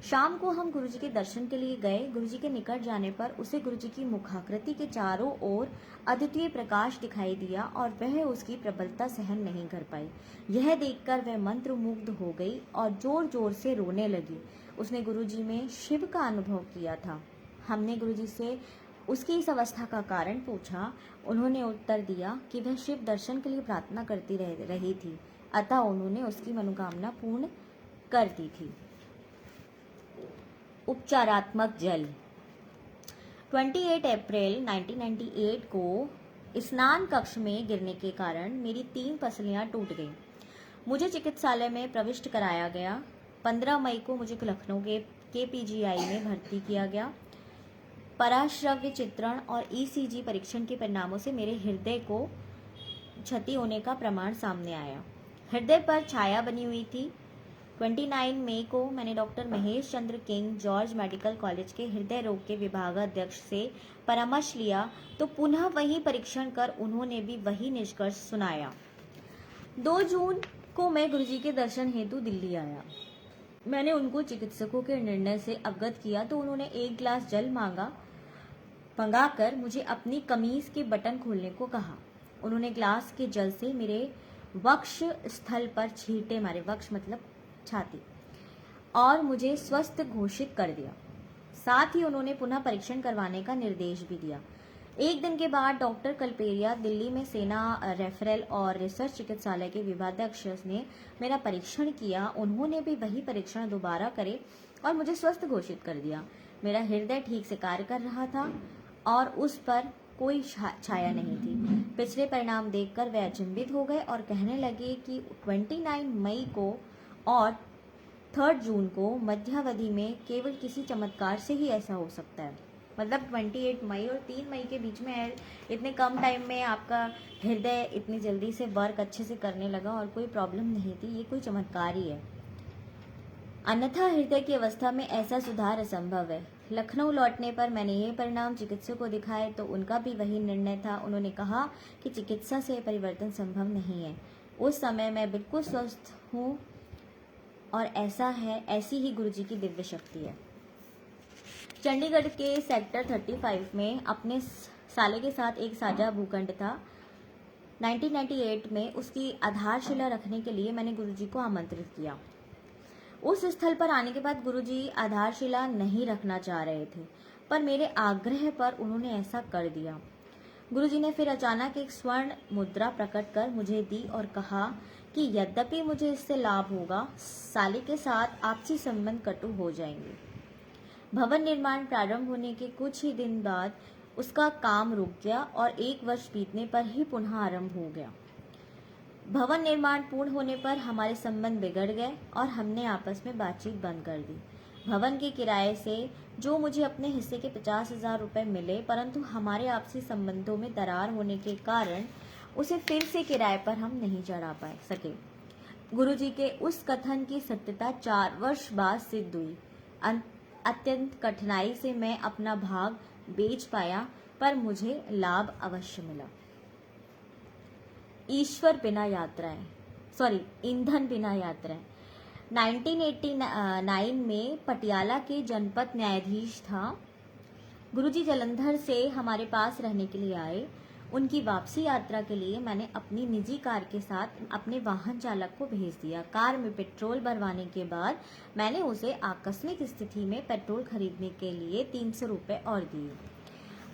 शाम को हम गुरुजी के दर्शन के लिए गए। गुरुजी के निकट जाने पर उसे गुरुजी की मुखाकृति के चारों ओर अद्वितीय प्रकाश दिखाई दिया और वह उसकी प्रबलता सहन नहीं कर पाई। यह देखकर वह मंत्रमुग्ध हो गई और जोर जोर से रोने लगी। उसने गुरुजी में शिव का अनुभव किया था। हमने गुरुजी से उसकी इस अवस्था का कारण पूछा। उन्होंने उत्तर दिया कि वह शिव दर्शन के लिए प्रार्थना करती रही थी, अतः उन्होंने उसकी मनोकामना पूर्ण कर दी थी। उपचारात्मक जल। 28 अप्रैल 1998 को स्नान कक्ष में गिरने के कारण मेरी 3 पसलियां टूट गईं। मुझे चिकित्सालय में प्रविष्ट कराया गया। 15 मई को मुझे लखनऊ के KPGI में भर्ती किया गया। पराश्रव्य चित्रण और ECG परीक्षण के परिणामों से मेरे हृदय को क्षति होने का प्रमाण सामने आया। हृदय पर छाया बनी हुई थी। 29 मई को मैंने doctor Mahesh Chandra king George medical college के हृदय रोग के विभागाध्यक्ष से परामर्श लिया तो पुनः वही परीक्षण कर उन्होंने भी वही निष्कर्ष सुनाया। 2 जून को मैं गुरुजी के दर्शन हेतु दिल्ली आया। मैंने उनको चिकित्सकों के निर्णय से अवगत किया तो उन्होंने 1 गिलास जल मंगाकर मुझे अपनी कमीज के बटन खोलने को कहा। उन्होंने ग्लास के जल से मेरे वक्ष स्थल पर छींटे मारे, वक्ष मतलब छाती, और मुझे स्वस्थ घोषित कर दिया। साथ ही उन्होंने पुनः परीक्षण करवाने का निर्देश भी दिया। 1 दिन के बाद डॉक्टर कल्पेरिया दिल्ली में सेना रेफरल और रिसर्च चिकित्सालय के विभागाध्यक्ष ने मेरा परीक्षण किया। उन्होंने भी वही परीक्षण दोबारा करे और मुझे स्वस्थ घोषित कर दिया। मेरा हृदय ठीक से कार्य कर रहा था और उस पर कोई छाया नहीं थी। पिछले परिणाम देखकर वे अचंभित हो गए और कहने लगे कि 29 मई को और 3 जून को मध्यावधि में केवल किसी चमत्कार से ही ऐसा हो सकता है। मतलब 28 मई और 3 मई के बीच में इतने कम टाइम में आपका हृदय इतनी जल्दी से वर्क अच्छे से करने लगा और कोई प्रॉब्लम नहीं थी, ये कोई चमत्कार ही है। अन्यथा हृदय की अवस्था में ऐसा सुधार असंभव है। लखनऊ लौटने पर मैंने ये परिणाम चिकित्सकों को दिखाए तो उनका भी वही निर्णय था। उन्होंने कहा कि चिकित्सा से परिवर्तन संभव नहीं है। उस समय मैं बिल्कुल स्वस्थ हूँ और ऐसी ही गुरुजी की दिव्य शक्ति है। चंडीगढ़ के सेक्टर 35 में अपने साले के साथ एक साझा भूखंड था। 1998 में उसकी आधारशिला रखने के लिए मैंने गुरुजी को आमंत्रित किया। उस स्थल पर आने के बाद गुरुजी आधारशिला नहीं रखना चाह रहे थे, पर मेरे आग्रह पर उन्होंने ऐसा कर दिया। गुरुजी ने फिर अचानक एक स्वर्ण मुद्रा प्रकट कर मुझे दी और कहा कि यद्यपि मुझे इससे लाभ होगा, साली के साथ आपसी संबंध कटु हो जाएंगे। भवन निर्माण प्रारंभ होने के कुछ ही दिन बाद उसका काम रुक गया और 1 वर्ष बीतने पर ही पुनः आरंभ हो गया। भवन निर्माण पूर्ण होने पर हमारे संबंध बिगड़ गए और हमने आपस में बातचीत बंद कर दी। भवन के किराए से जो मुझे अपने हिस्से के 50,000 रुपये मिले, परंतु हमारे आपसी संबंधों में दरार होने के कारण उसे फिर से किराए पर हम नहीं चढ़ा सके। गुरुजी के उस कथन की सत्यता 4 वर्ष बाद सिद्ध हुई। अत्यंत कठिनाई से मैं अपना भाग बेच पाया, पर मुझे लाभ अवश्य मिला। ईंधन बिना यात्राएं। 1989 में पटियाला के जनपद न्यायाधीश था। गुरुजी जालंधर से हमारे पास रहने के लिए आए। उनकी वापसी यात्रा के लिए मैंने अपनी निजी कार के साथ अपने वाहन चालक को भेज दिया। कार में पेट्रोल भरवाने के बाद मैंने उसे आकस्मिक स्थिति में पेट्रोल खरीदने के लिए 300 रुपये और दिए।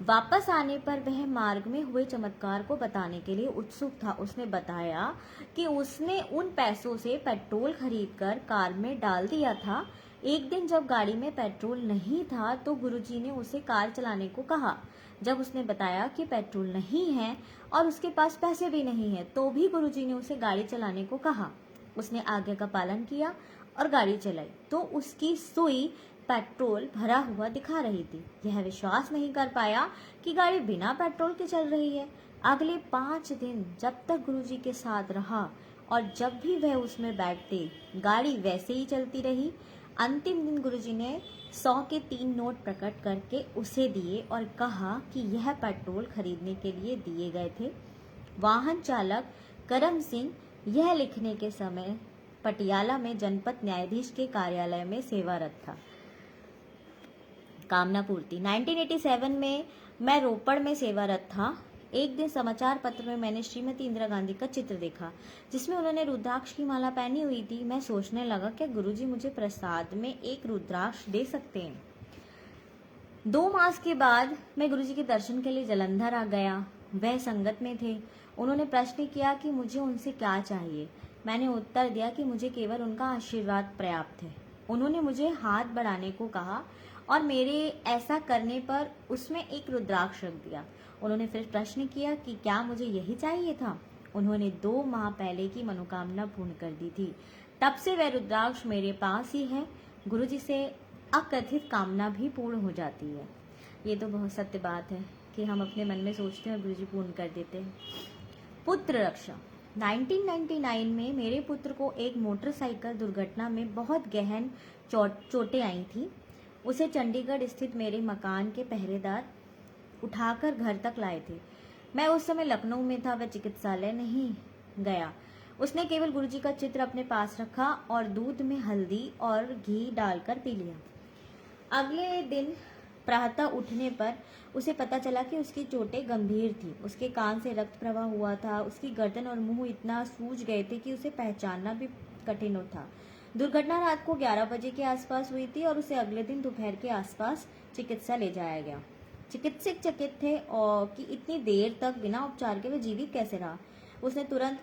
वापस आने पर वह मार्ग में हुए चमत्कार को बताने के लिए उत्सुक था। उसने बताया कि उसने उन पैसों से पेट्रोल खरीदकर कार में डाल दिया था। एक दिन जब गाड़ी में पेट्रोल नहीं था तो गुरुजी ने उसे कार चलाने को कहा। जब उसने बताया कि पेट्रोल नहीं है और उसके पास पैसे भी नहीं है, तो भी गुरुजी ने उसे गाड़ी चलाने को कहा। उसने आज्ञा का पालन किया और गाड़ी चलाई तो उसकी सुई पेट्रोल भरा हुआ दिखा रही थी। यह विश्वास नहीं कर पाया कि गाड़ी बिना पेट्रोल के चल रही है। अगले 5 दिन जब तक गुरुजी के साथ रहा और जब भी वह उसमें बैठते, गाड़ी वैसे ही चलती रही। अंतिम दिन गुरुजी ने 100 के 3 नोट प्रकट करके उसे दिए और कहा कि यह पेट्रोल खरीदने के लिए दिए गए थे। वाहन चालक करम सिंह यह लिखने के समय पटियाला में जनपद न्यायाधीश के कार्यालय में सेवारत था। कामना पूर्ति। 1987 में मैं रोपड़ में सेवारत था। एक दिन समाचार पत्र में मैंने श्रीमती इंदिरा गांधी का चित्र देखा जिसमें उन्होंने रुद्राक्ष की माला पहनी हुई थी। मैं सोचने लगा कि गुरुजी मुझे प्रसाद में एक रुद्राक्ष दे सकते हैं। 2 मास के बाद मैं गुरुजी के दर्शन के लिए जालंधर आ गया। वह संगत में थे। उन्होंने प्रश्न किया कि मुझे उनसे क्या चाहिए। मैंने उत्तर दिया कि मुझे केवल उनका आशीर्वाद पर्याप्त है। उन्होंने मुझे हाथ बढ़ाने को कहा और मेरे ऐसा करने पर उसमें एक रुद्राक्ष रख दिया। उन्होंने फिर प्रश्न किया कि क्या मुझे यही चाहिए था। उन्होंने 2 माह पहले की मनोकामना पूर्ण कर दी थी। तब से वह रुद्राक्ष मेरे पास ही है। गुरुजी से अकथित कामना भी पूर्ण हो जाती है। ये तो बहुत सत्य बात है कि हम अपने मन में सोचते हैं और गुरुजी पूर्ण कर देते हैं। पुत्र रक्षा। 1999 में मेरे पुत्र को एक मोटरसाइकिल दुर्घटना में बहुत गहन चोटें आई थी। उसे चंडीगढ़ स्थित मेरे मकान के पहरेदार उठाकर घर तक लाए थे। मैं उस समय लखनऊ में था। वह चिकित्सालय नहीं गया। उसने केवल गुरुजी का चित्र अपने पास रखा और दूध में हल्दी और घी डालकर पी लिया। अगले दिन प्रातः उठने पर उसे पता चला कि उसकी चोटें गंभीर थी। उसके कान से रक्त प्रवाह हुआ था। उसकी गर्दन और मुंह इतना सूज गए थे कि उसे पहचानना भी कठिन था। दुर्घटना रात को 11 बजे के आसपास हुई थी और उसे अगले दिन दोपहर के आसपास चिकित्सा ले जाया गया। चिकित्सक चकित थे और कि इतनी देर तक बिना उपचार के वह जीवित कैसे रहा। उसने तुरंत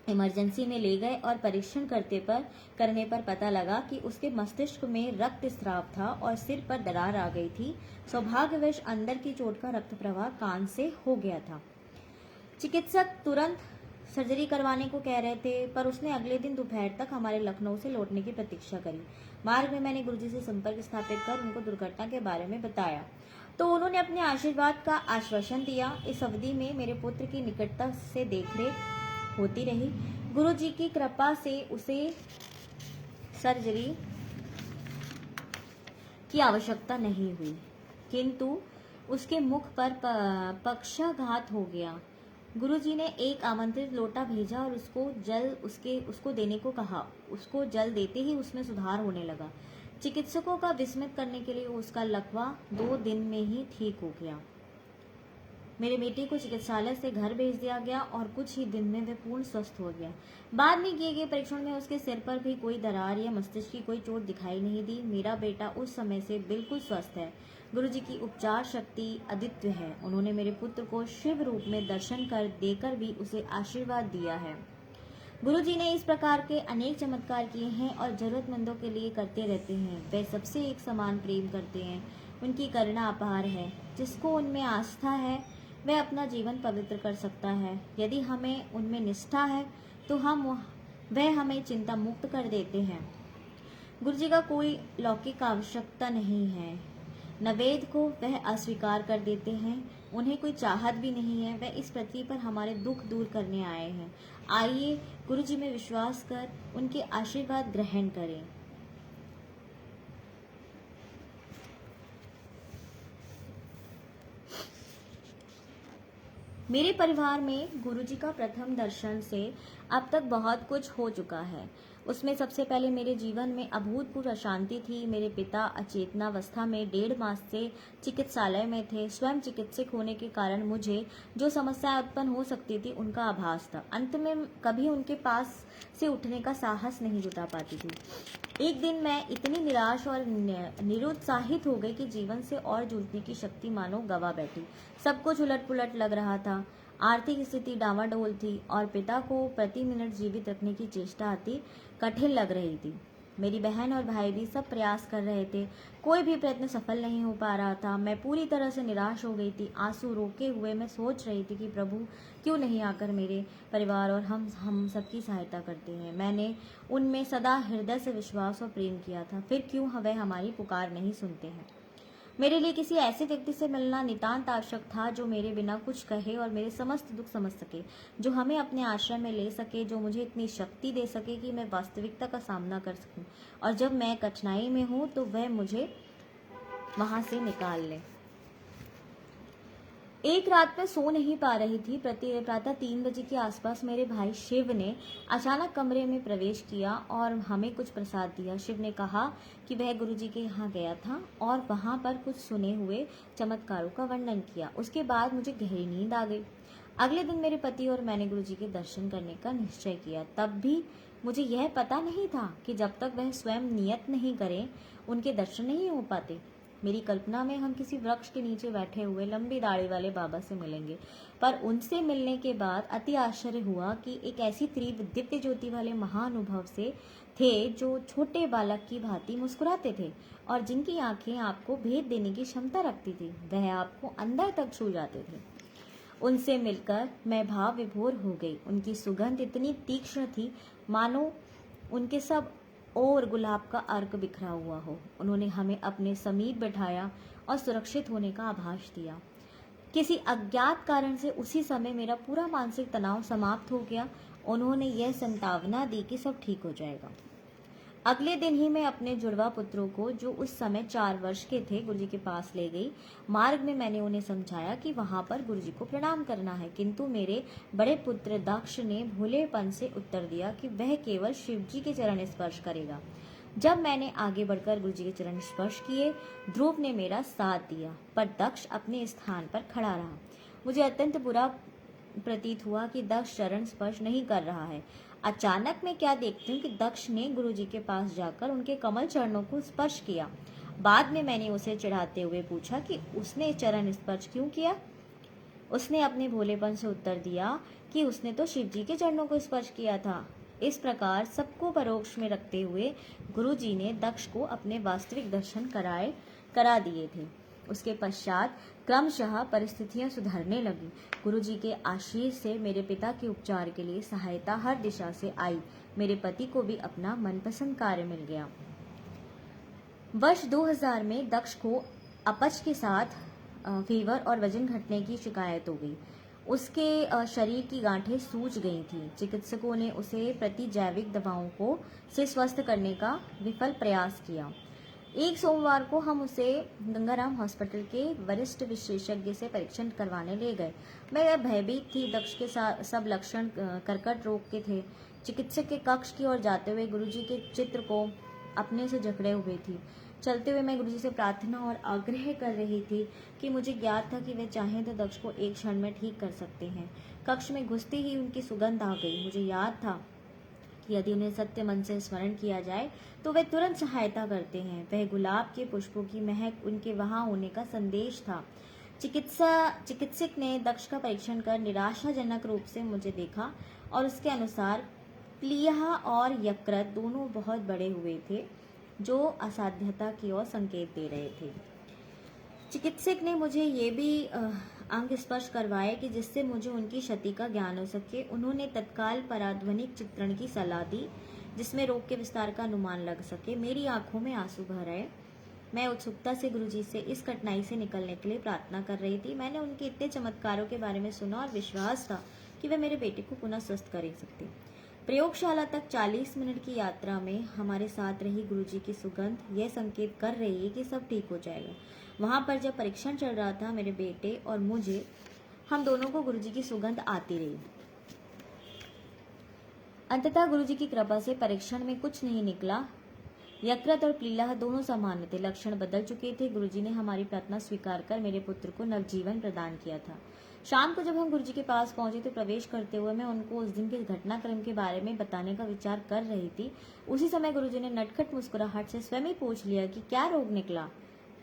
इमरजेंसी में ले गए और परीक्षण करने पर पता लगा कि उसके मस्तिष्क में रक्तस्राव था और सिर पर दरार आ गई थी। सौभाग्यवश अंदर की चोट का रक्त प्रवाह कान से हो गया था। चिकित्सक तुरंत सर्जरी करवाने को कह रहे थे, पर उसने अगले दिन दोपहर तक हमारे लखनऊ से लौटने की प्रतीक्षा करी। मार्ग में मैंने गुरुजी से संपर्क स्थापित कर उनको दुर्घटना के बारे में बताया तो उन्होंने अपने आशीर्वाद का आश्वासन दिया। इस अवधि में मेरे पुत्र की निकटता से देखरेख होती रही। गुरुजी की कृपा से उसे सर्जरी की आवश्यकता नहीं हुई, किंतु उसके मुख पर पक्षाघात हो गया। गुरुजी ने एक आमंत्रित लोटा भेजा और उसको देने को कहा। उसको जल देते ही उसमें सुधार होने लगा। चिकित्सकों का विस्मित करने के लिए उसका लकवा 2 दिन में ही ठीक हो गया। मेरे बेटे को चिकित्सालय से घर भेज दिया गया और कुछ ही दिन में वह पूर्ण स्वस्थ हो गया। बाद में किए गए परीक्षण में उसके सिर पर भी कोई दरार या मस्तिष्क की कोई चोट दिखाई नहीं दी। मेरा बेटा उस समय से बिल्कुल स्वस्थ है। गुरुजी की उपचार शक्ति अद्वितीय है। उन्होंने मेरे पुत्र को शिव रूप में दर्शन देकर भी उसे आशीर्वाद दिया है। गुरुजी ने इस प्रकार के अनेक चमत्कार किए हैं और जरूरतमंदों के लिए करते रहते हैं। वे सबसे एक समान प्रेम करते हैं। उनकी करुणा अपार है। जिसको उनमें आस्था है वह अपना जीवन पवित्र कर सकता है। यदि हमें उनमें निष्ठा है तो वह हमें चिंता मुक्त कर देते हैं। गुरुजी का कोई लौकिक आवश्यकता नहीं है। न वेद को वह अस्वीकार कर देते हैं। उन्हें कोई चाहत भी नहीं है। वह इस पृथ्वी पर हमारे दुख दूर करने आए हैं। आइए गुरुजी में विश्वास कर उनके आशीर्वाद ग्रहण करें। मेरे परिवार में गुरुजी का प्रथम दर्शन से अब तक बहुत कुछ हो चुका है। उसमें सबसे पहले मेरे जीवन में अभूतपूर्व अशांति थी। मेरे पिता अचेतनावस्था में 1.5 मास से चिकित्सालय में थे। स्वयं चिकित्सक होने के कारण मुझे जो समस्याएं उत्पन्न हो सकती थी उनका आभास था। अंत में कभी उनके पास से उठने का साहस नहीं जुटा पाती थी। एक दिन मैं इतनी निराश और निरुत्साहित हो गई कि जीवन से और जूझने की शक्ति मानो गवा बैठी। सब कुछ उलट पुलट लग रहा था। आर्थिक स्थिति डामाडोल थी और पिता को प्रति मिनट जीवित रखने की चेष्टा अति कठिन लग रही थी। मेरी बहन और भाई भी सब प्रयास कर रहे थे। कोई भी प्रयत्न सफल नहीं हो पा रहा था। मैं पूरी तरह से निराश हो गई थी। आंसू रोके हुए मैं सोच रही थी कि प्रभु क्यों नहीं आकर मेरे परिवार और हम सबकी सहायता करते हैं। मैंने उनमें सदा हृदय से विश्वास और प्रेम किया था। फिर क्यों वह हमारी पुकार नहीं सुनते हैं। मेरे लिए किसी ऐसे व्यक्ति से मिलना नितांत आवश्यक था जो मेरे बिना कुछ कहे और मेरे समस्त दुख समझ सके, जो हमें अपने आश्रय में ले सके, जो मुझे इतनी शक्ति दे सके कि मैं वास्तविकता का सामना कर सकूं और जब मैं कठिनाई में हूं तो वह मुझे वहां से निकाल ले। एक रात में सो नहीं पा रही थी। प्रातः 3 बजे के आसपास मेरे भाई शिव ने अचानक कमरे में प्रवेश किया और हमें कुछ प्रसाद दिया। शिव ने कहा कि वह गुरुजी के यहाँ गया था और वहाँ पर कुछ सुने हुए चमत्कारों का वर्णन किया। उसके बाद मुझे गहरी नींद आ गई। अगले दिन मेरे पति और मैंने गुरुजी के दर्शन करने का निश्चय किया। तब भी मुझे यह पता नहीं था कि जब तक वह स्वयं नियत नहीं करें उनके दर्शन नहीं हो पाते। मेरी कल्पना में हम किसी वृक्ष के नीचे बैठे हुए लंबी दाढ़ी वाले बाबा से मिलेंगे, पर उनसे मिलने के बाद अति आश्चर्य हुआ कि एक ऐसी तीव्र दिव्य ज्योति वाले महानुभव से थे जो छोटे बालक की भांति मुस्कुराते थे और जिनकी आंखें आपको भेद देने की क्षमता रखती थी। वह आपको अंदर तक छू जाते थे। उनसे मिलकर मैं भाव विभोर हो गई। उनकी सुगंध इतनी तीक्ष्ण थी मानो उनके सब और गुलाब का अर्क बिखरा हुआ हो। उन्होंने हमें अपने समीप बैठाया और सुरक्षित होने का आभास दिया। किसी अज्ञात कारण से उसी समय मेरा पूरा मानसिक तनाव समाप्त हो गया। उन्होंने यह संतावना दी कि सब ठीक हो जाएगा। अगले दिन ही मैं अपने जुड़वा पुत्रों को, जो उस समय 4 वर्ष के थे, गुरुजी के पास ले गई। मार्ग में मैंने उन्हें समझाया कि वहां पर गुरुजी को प्रणाम करना है, किंतु मेरे बड़े पुत्र दक्ष ने भोलेपन से उत्तर दिया कि वह केवल शिवजी के चरण स्पर्श करेगा। जब मैंने आगे बढ़कर गुरुजी के चरण स्पर्श किए, ध्रुव ने मेरा साथ दिया, पर दक्ष अपने स्थान पर खड़ा रहा। मुझे अत्यंत बुरा प्रतीत हुआ कि दक्ष चरण स्पर्श नहीं कर रहा है। अचानक मैं क्या देखती हूँ कि दक्ष ने गुरुजी के पास जाकर उनके कमल चरणों को स्पर्श किया। बाद में मैंने उसे चिढ़ाते हुए पूछा कि उसने चरण स्पर्श क्यों किया। उसने अपने भोलेपन से उत्तर दिया कि उसने तो शिवजी के चरणों को स्पर्श किया था। इस प्रकार सबको परोक्ष में रखते हुए गुरुजी ने दक्ष को अपने वास्तविक दर्शन करा दिए थे। उसके पश्चात क्रमशः परिस्थितियां सुधरने लगी। गुरुजी के आशीष से मेरे पिता के उपचार के लिए सहायता हर दिशा से आई। मेरे पति को भी अपना मनपसंद कार्य मिल गया। वर्ष 2000 में दक्ष को अपच के साथ फीवर और वजन घटने की शिकायत हो गई। उसके शरीर की गांठें सूज गई थी। चिकित्सकों ने उसे प्रतिजैविक दवाओं से स्वस्थ करने का विफल प्रयास किया। एक सोमवार को हम उसे गंगाराम हॉस्पिटल के वरिष्ठ विशेषज्ञ से परीक्षण करवाने ले गए। मैं भयभीत थी। दक्ष के सब लक्षण कर्कट रोग के थे। चिकित्सक के कक्ष की ओर जाते हुए गुरुजी के चित्र को अपने से जकड़े हुए थी। चलते हुए मैं गुरुजी से प्रार्थना और आग्रह कर रही थी कि मुझे ज्ञात था कि वे चाहें तो दक्ष को एक क्षण में ठीक कर सकते हैं। कक्ष में घुसते ही उनकी सुगंध आ गई। मुझे याद था कि यदि उन्हें सत्य मन से स्मरण किया जाए तो वे तुरंत सहायता करते हैं। वह गुलाब के पुष्पों की महक उनके वहां होने का संदेश था। चिकित्सक ने दक्ष का परीक्षण कर निराशाजनक रूप से मुझे देखा और उसके अनुसार प्लीहा और यकृत दोनों बहुत बड़े हुए थे, जो असाध्यता की ओर संकेत दे रहे थे। चिकित्सक ने मुझे ये भी अंग स्पर्श करवाए कि जिससे मुझे उनकी क्षति का ज्ञान हो सके। उन्होंने तत्काल पराध्वनिक चित्रण की सलाह दी, जिसमें रोग के विस्तार का अनुमान लग सके। मेरी आंखों में आंसू भर आए। मैं उत्सुकता से गुरुजी से इस कठिनाई से निकलने के लिए प्रार्थना कर रही थी। मैंने उनके इतने चमत्कारों के बारे में सुना और विश्वास था कि वे मेरे बेटे को पुनः स्वस्थ कर सकते। प्रयोगशाला तक 40 मिनट की यात्रा में हमारे साथ रही गुरुजी की सुगंध यह संकेत कर रही है कि सब ठीक हो जाएगा। वहां पर जब परीक्षण चल रहा था, मेरे बेटे और मुझे, हम दोनों को गुरुजी की सुगंध आती रही। अंततः गुरुजी की कृपा से परीक्षण में कुछ नहीं निकला। यकृत और प्लीहा दोनों सामान्य थे, लक्षण बदल चुके थे। गुरुजी ने हमारी प्रार्थना स्वीकार कर मेरे पुत्र को नवजीवन प्रदान किया था। शाम को जब हम गुरुजी के पास पहुंचे तो प्रवेश करते हुए मैं उनको उस दिन के घटनाक्रम के बारे में बताने का विचार कर रही थी। उसी समय गुरुजी ने नटखट मुस्कुराहट से स्वयं ही पूछ लिया कि क्या रोग निकला।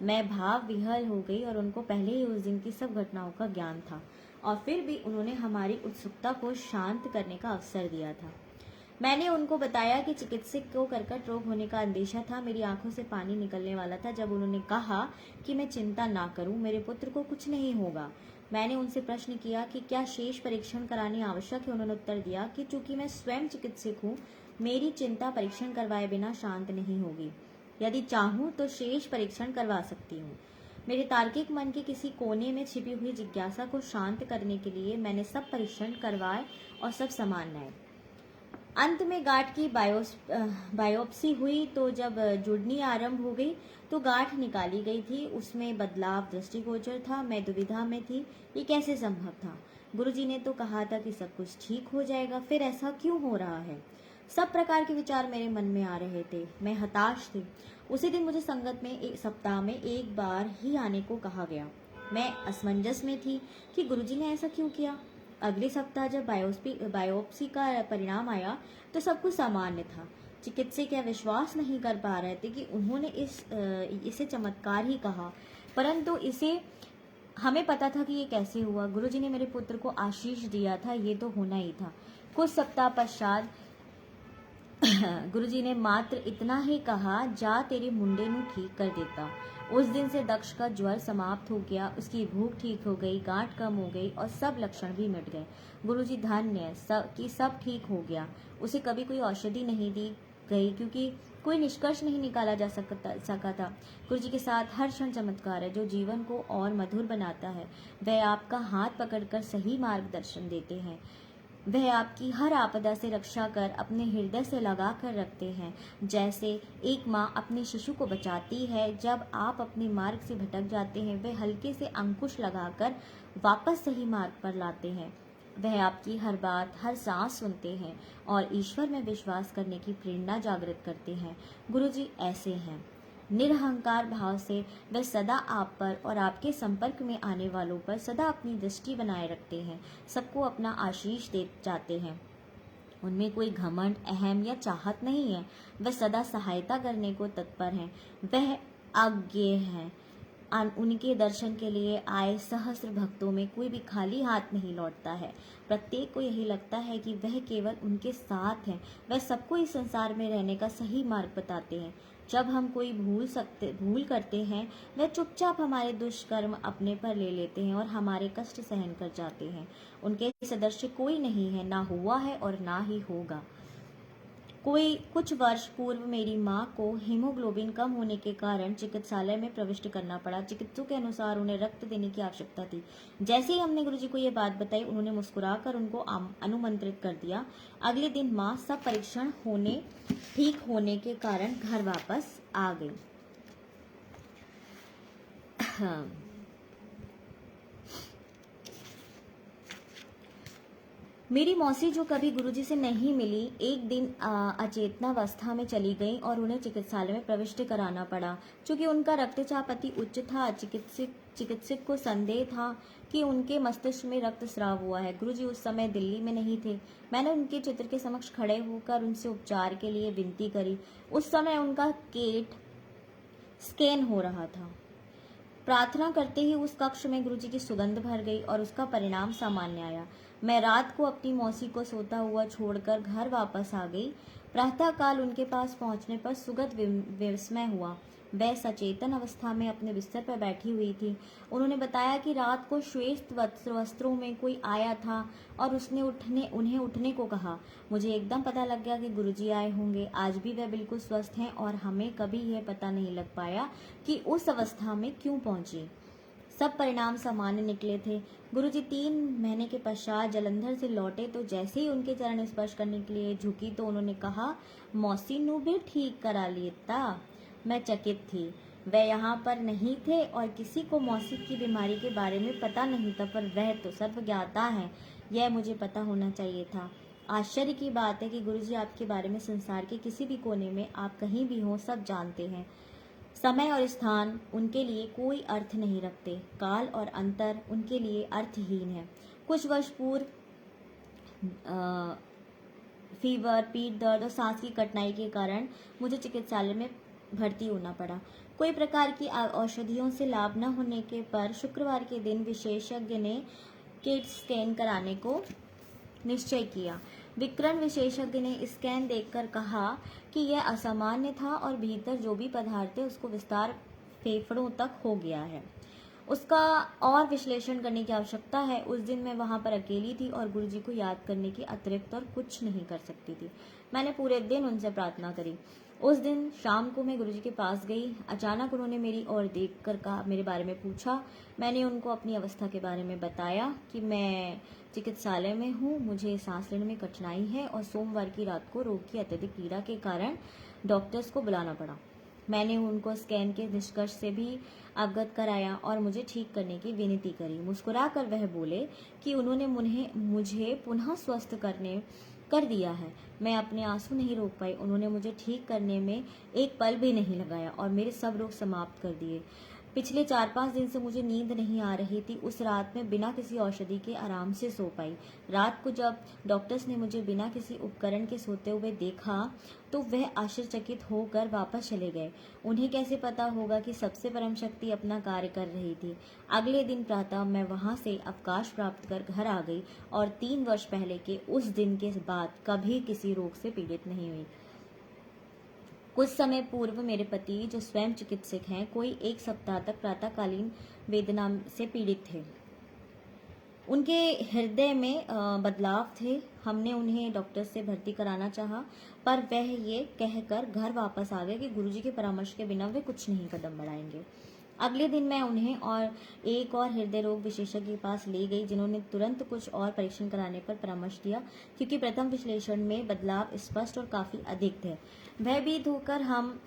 मैं भाव विह्वल हो गई और उनको पहले ही उस दिन की सब घटनाओं का ज्ञान था, और फिर भी उन्होंने हमारी उत्सुकता को शांत करने का अवसर दिया था। मैंने उनको बताया कि चिकित्सक को कर्कट रोग होने का अंदेशा था। मेरी आंखों से पानी निकलने वाला था जब उन्होंने कहा कि मैं चिंता ना करूं, मेरे पुत्र को कुछ नहीं होगा। मैंने उनसे प्रश्न किया कि क्या शेष परीक्षण कराने आवश्यक है। उन्होंने उत्तर दिया कि चूंकि मैं स्वयं चिकित्सक हूँ, मेरी चिंता परीक्षण करवाए बिना शांत नहीं होगी। यदि चाहूँ तो शेष परीक्षण करवा सकती हूँ। मेरे तार्किक मन के किसी कोने में छिपी हुई जिज्ञासा को शांत करने के लिए मैंने सब परीक्षण करवाए और सब समान आए। अंत में गांठ की बायोप्सी हुई तो जब जुड़नी आरंभ हो गई तो गांठ निकाली गई थी। उसमें बदलाव दृष्टिगोचर था। मैं दुविधा में थी, ये कैसे संभव था। गुरुजी ने तो कहा था कि सब कुछ ठीक हो जाएगा, फिर ऐसा क्यों हो रहा है। सब प्रकार के विचार मेरे मन में आ रहे थे। मैं हताश थी। उसी दिन मुझे संगत में एक सप्ताह में एक बार ही आने को कहा गया। मैं असमंजस में थी कि गुरुजी ने ऐसा क्यों किया। अगले सप्ताह जब बायोप्सी का परिणाम आया तो सब कुछ सामान्य था। चिकित्सक यह विश्वास नहीं कर पा रहे थे कि उन्होंने इसे चमत्कार ही कहा, परंतु इसे हमें पता था कि ये कैसे हुआ। गुरुजी ने मेरे पुत्र को आशीष दिया था, ये तो होना ही था। कुछ सप्ताह पश्चात गुरुजी ने मात्र इतना ही कहा, जा तेरे मुंडे नू ठीक कर देता। उस दिन से दक्ष का ज्वर समाप्त हो गया, उसकी भूख ठीक हो गई, गांठ कम हो गई और सब लक्षण भी मिट गए। गुरुजी धन्य कि सब ठीक हो गया। उसे कभी कोई औषधि नहीं दी गई क्योंकि कोई निष्कर्ष नहीं निकाला जा सका था। गुरुजी के साथ हर क्षण चमत्कार है जो जीवन को और मधुर बनाता है। वह आपका हाथ पकड़कर सही मार्गदर्शन देते हैं। वह आपकी हर आपदा से रक्षा कर अपने हृदय से लगा कर रखते हैं, जैसे एक माँ अपने शिशु को बचाती है। जब आप अपने मार्ग से भटक जाते हैं, वे हल्के से अंकुश लगाकर वापस सही मार्ग पर लाते हैं। वह आपकी हर बात, हर सांस सुनते हैं और ईश्वर में विश्वास करने की प्रेरणा जागृत करते हैं। गुरुजी ऐसे हैं। निरहंकार भाव से वे सदा आप पर और आपके संपर्क में आने वालों पर सदा अपनी दृष्टि बनाए रखते हैं, सबको अपना आशीष दे जाते हैं। उनमें कोई घमंड, अहम या चाहत नहीं है। वे सदा सहायता करने को तत्पर हैं। वह अज्ञेय हैं। उनके दर्शन के लिए आए सहस्त्र भक्तों में कोई भी खाली हाथ नहीं लौटता है। प्रत्येक को यही लगता है कि वह केवल उनके साथ हैं। वह सबको इस संसार में रहने का सही मार्ग बताते हैं। जब हम कोई भूल करते हैं, वह चुपचाप हमारे दुष्कर्म अपने पर ले लेते हैं और हमारे कष्ट सहन कर जाते हैं। उनके सदृश कोई नहीं है, ना हुआ है और ना ही होगा। कुछ वर्ष पूर्व मेरी माँ को हीमोग्लोबिन कम होने के कारण चिकित्सालय में प्रविष्ट करना पड़ा। चिकित्सकों के अनुसार उन्हें रक्त देने की आवश्यकता थी। जैसे ही हमने गुरुजी को ये बात बताई, उन्होंने मुस्कुराकर उनको अनुमंत्रित कर दिया। अगले दिन माँ सब परीक्षण ठीक होने के कारण घर वापस आ गई। मेरी मौसी, जो कभी गुरुजी से नहीं मिली, एक दिन अचेतनावस्था में चली गई और उन्हें चिकित्सालय में प्रविष्ट कराना पड़ा। चूंकि उनका रक्तचाप अति उच्च था, चिकित्सक को संदेह था कि उनके मस्तिष्क में रक्तस्राव हुआ है। गुरुजी उस समय दिल्ली में नहीं थे। मैंने उनके चित्र के समक्ष खड़े होकर उनसे उपचार के लिए विनती करी। उस समय उनका केट स्कैन हो रहा था। प्रार्थना करते ही उस कक्ष में गुरुजी की सुगंध भर गई और उसका परिणाम सामान्य आया। मैं रात को अपनी मौसी को सोता हुआ छोड़कर घर वापस आ गई। प्रातःकाल उनके पास पहुंचने पर सुगत विस्मय हुआ। वह सचेतन अवस्था में अपने बिस्तर पर बैठी हुई थी। उन्होंने बताया कि रात को श्वेत वस्त्रों में कोई आया था और उसने उन्हें उठने को कहा। मुझे एकदम पता लग गया कि गुरुजी आए होंगे। आज भी वह बिल्कुल स्वस्थ हैं और हमें कभी यह पता नहीं लग पाया कि उस अवस्था में क्यों पहुंची। सब परिणाम सामान्य निकले थे। गुरुजी 3 महीने के पश्चात जलंधर से लौटे तो जैसे ही उनके चरण स्पर्श करने के लिए झुकी तो उन्होंने कहा, मौसी नु भी ठीक करा लिया। मैं चकित थी। वह यहाँ पर नहीं थे और किसी को मौसी की बीमारी के बारे में पता नहीं था, पर वह तो सर्वज्ञाता है, यह मुझे पता होना चाहिए था। आश्चर्य की बात है कि गुरुजी आपके बारे में संसार के किसी भी कोने में आप कहीं भी हों सब जानते हैं। समय और स्थान उनके लिए कोई अर्थ नहीं रखते। काल और अंतर उनके लिए अर्थहीन है। कुछ वर्ष पूर्व फीवर, पीठ दर्द और सांस की कठिनाई के कारण मुझे चिकित्सालय में भर्ती होना पड़ा। कोई प्रकार की औषधियों से लाभ न होने के पर शुक्रवार के दिन विशेषज्ञ ने केट स्कैन कराने को निश्चय किया। विकिरण विशेषज्ञ ने स्कैन देखकर कहा कि यह असामान्य था और भीतर जो भी पदार्थ है उसको विस्तार फेफड़ों तक हो गया है। उसका और विश्लेषण करने की आवश्यकता है। उस दिन मैं वहां पर अकेली थी और गुरुजी को याद करने के अतिरिक्त और कुछ नहीं कर सकती थी। मैंने पूरे दिन उनसे प्रार्थना करी। उस दिन शाम को मैं गुरुजी के पास गई। अचानक उन्होंने मेरी ओर देखकर कहा, मेरे बारे में पूछा। मैंने उनको अपनी अवस्था के बारे में बताया कि मैं चिकित्सालय में हूँ, मुझे सांस लेने में कठिनाई है और सोमवार की रात को रोग की अत्यधिक पीड़ा के कारण डॉक्टर्स को बुलाना पड़ा। मैंने उनको स्कैन के निष्कर्ष से भी अवगत कराया और मुझे ठीक करने की विनती करी। मुस्कुराकर वह बोले कि उन्होंने मुझे पुनः स्वस्थ कर दिया है। मैं अपने आंसू नहीं रोक पाई। उन्होंने मुझे ठीक करने में एक पल भी नहीं लगाया और मेरे सब रोग समाप्त कर दिए। पिछले 4-5 दिन से मुझे नींद नहीं आ रही थी। उस रात में बिना किसी औषधि के आराम से सो पाई। रात को जब डॉक्टर्स ने मुझे बिना किसी उपकरण के सोते हुए देखा तो वह आश्चर्यचकित होकर वापस चले गए। उन्हें कैसे पता होगा कि सबसे परम शक्ति अपना कार्य कर रही थी। अगले दिन प्रातः मैं वहां से अवकाश प्राप्त कर घर आ गई और 3 वर्ष पहले के उस दिन के बाद कभी किसी रोग से पीड़ित नहीं हुई। कुछ समय पूर्व मेरे पति, जो स्वयं चिकित्सक हैं, कोई 1 सप्ताह तक प्रातःकालीन वेदना से पीड़ित थे। उनके हृदय में बदलाव थे। हमने उन्हें डॉक्टर से भर्ती कराना चाहा, पर वह ये कहकर घर वापस आ गए कि गुरुजी के परामर्श के बिना वे कुछ नहीं कदम बढ़ाएंगे। अगले दिन मैं उन्हें और एक और हृदय रोग विशेषज्ञ के पास ले गई, जिन्होंने तुरंत कुछ और परीक्षण कराने पर परामर्श दिया, क्योंकि प्रथम विश्लेषण में बदलाव स्पष्ट और काफी अधिक थे। भयभीत होकर हम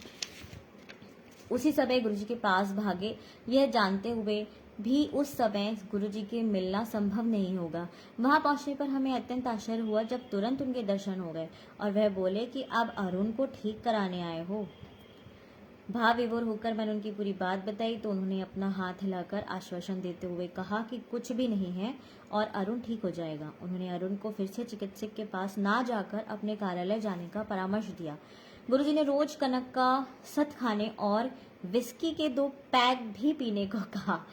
उसी समय गुरुजी के पास भागे, यह जानते हुए भी उस समय गुरुजी के मिलना संभव नहीं होगा। वहां पहुंचने पर हमें अत्यंत आश्चर्य हुआ जब तुरंत उनके दर्शन हो गए और वह बोले कि अब अरुण को ठीक कराने आए हो। भाव विभोर होकर मैंने उनकी पूरी बात बताई तो उन्होंने अपना हाथ हिलाकर आश्वासन देते हुए कहा कि कुछ भी नहीं है और अरुण ठीक हो जाएगा। उन्होंने अरुण को फिर से चिकित्सक के पास ना जाकर अपने कार्यालय जाने का परामर्श दिया। गुरुजी ने रोज कनक का सत खाने और विस्की के 2 पैक भी पीने को कहा।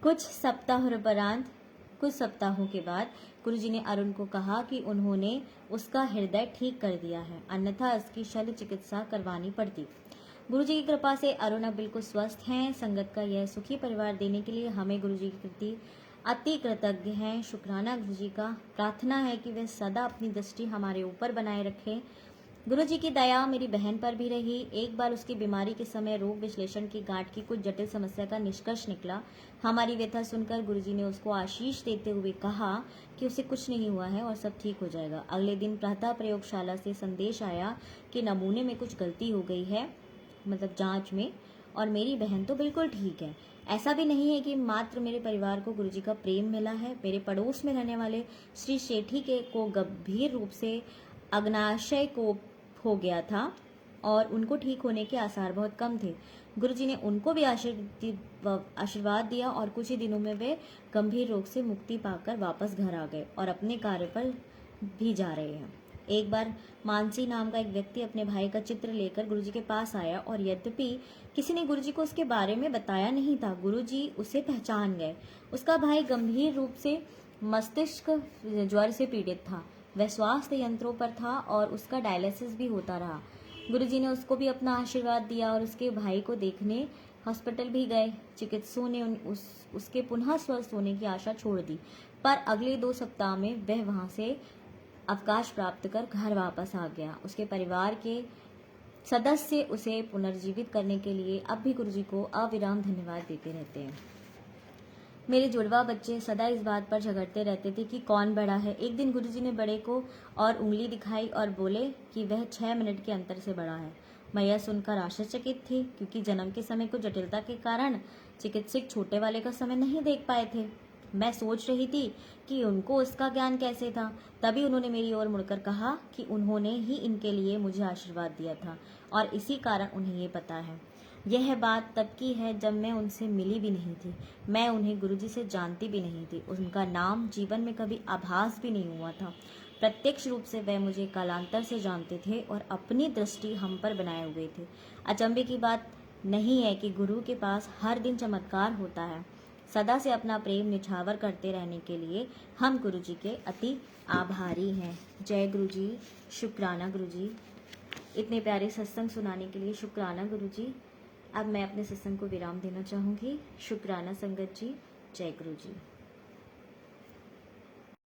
कुछ सप्ताहों के बाद गुरुजी ने अरुण को कहा कि उन्होंने उसका हृदय ठीक कर दिया है, अन्यथा इसकी शल्य चिकित्सा करवानी पड़ती। गुरुजी की कृपा से अरुण अब बिल्कुल स्वस्थ हैं। संगत का यह सुखी परिवार देने के लिए हमें गुरुजी के प्रति अति कृतज्ञ हैं। शुक्राना गुरुजी का। प्रार्थना है कि वे सदा अपनी दृष्टि हमारे ऊपर बनाए रखें। गुरुजी की दया मेरी बहन पर भी रही। एक बार उसकी बीमारी के समय रोग विश्लेषण की गांठ की कुछ जटिल समस्या का निष्कर्ष निकला। हमारी व्यथा सुनकर गुरुजी ने उसको आशीष देते हुए कहा कि उसे कुछ नहीं हुआ है और सब ठीक हो जाएगा। अगले दिन प्रातः प्रयोगशाला से संदेश आया कि नमूने में कुछ गलती हो गई है, मतलब जांच में, और मेरी बहन तो बिल्कुल ठीक है। ऐसा भी नहीं है कि मात्र मेरे परिवार को गुरुजी का प्रेम मिला है। मेरे पड़ोस में रहने वाले श्री सेठी को गंभीर रूप से अग्नाशय को हो गया था और उनको ठीक होने के आसार बहुत कम थे। गुरुजी ने उनको भी आशीर्वाद दिया और कुछ ही दिनों में वे गंभीर रोग से मुक्ति पाकर वापस घर आ गए और अपने कार्य पर भी जा रहे हैं। एक बार मानसी नाम का एक व्यक्ति अपने भाई का चित्र लेकर गुरुजी के पास आया और यद्यपि किसी ने गुरुजी को उसके बारे में बताया नहीं था, गुरुजी उसे पहचान गए। उसका भाई गंभीर रूप से मस्तिष्क ज्वर से पीड़ित था। वह स्वास्थ्य यंत्रों पर था और उसका डायलिसिस भी होता रहा। गुरुजी ने उसको भी अपना आशीर्वाद दिया और उसके भाई को देखने हॉस्पिटल भी गए। चिकित्सकों ने उसके पुनः स्वस्थ होने की आशा छोड़ दी, पर अगले 2 सप्ताह में वह वहां से अवकाश प्राप्त कर घर वापस आ गया। उसके परिवार के सदस्य उसे पुनर्जीवित करने के लिए अब भी गुरुजी को अविराम धन्यवाद देते रहते हैं। मेरे जुड़वा बच्चे सदा इस बात पर झगड़ते रहते थे कि कौन बड़ा है। एक दिन गुरुजी ने बड़े को और उंगली दिखाई और बोले कि वह 6 मिनट के अंतर से बड़ा है। मैं यह सुनकर आश्चर्यचकित थी, क्योंकि जन्म के समय कुछ जटिलता के कारण चिकित्सक छोटे वाले का समय नहीं देख पाए थे। मैं सोच रही थी कि उनको उसका ज्ञान कैसे था। तभी उन्होंने मेरी ओर मुड़कर कहा कि उन्होंने ही इनके लिए मुझे आशीर्वाद दिया था और इसी कारण उन्हें ये पता है। यह बात तब की है जब मैं उनसे मिली भी नहीं थी। मैं उन्हें गुरुजी से जानती भी नहीं थी। उनका नाम जीवन में कभी आभास भी नहीं हुआ था। प्रत्यक्ष रूप से वह मुझे कालांतर से जानते थे और अपनी दृष्टि हम पर बनाए हुए थे। अचंभे की बात नहीं है कि गुरु के पास हर दिन चमत्कार होता है। सदा से अपना प्रेम निछावर करते रहने के लिए हम गुरुजी के अति आभारी हैं। जय गुरुजी, शुक्राना गुरुजी। इतने प्यारे सत्संग सुनाने के लिए शुक्राना गुरुजी। अब मैं अपने सत्संग को विराम देना चाहूँगी। शुक्राना संगत जी। जय गुरुजी।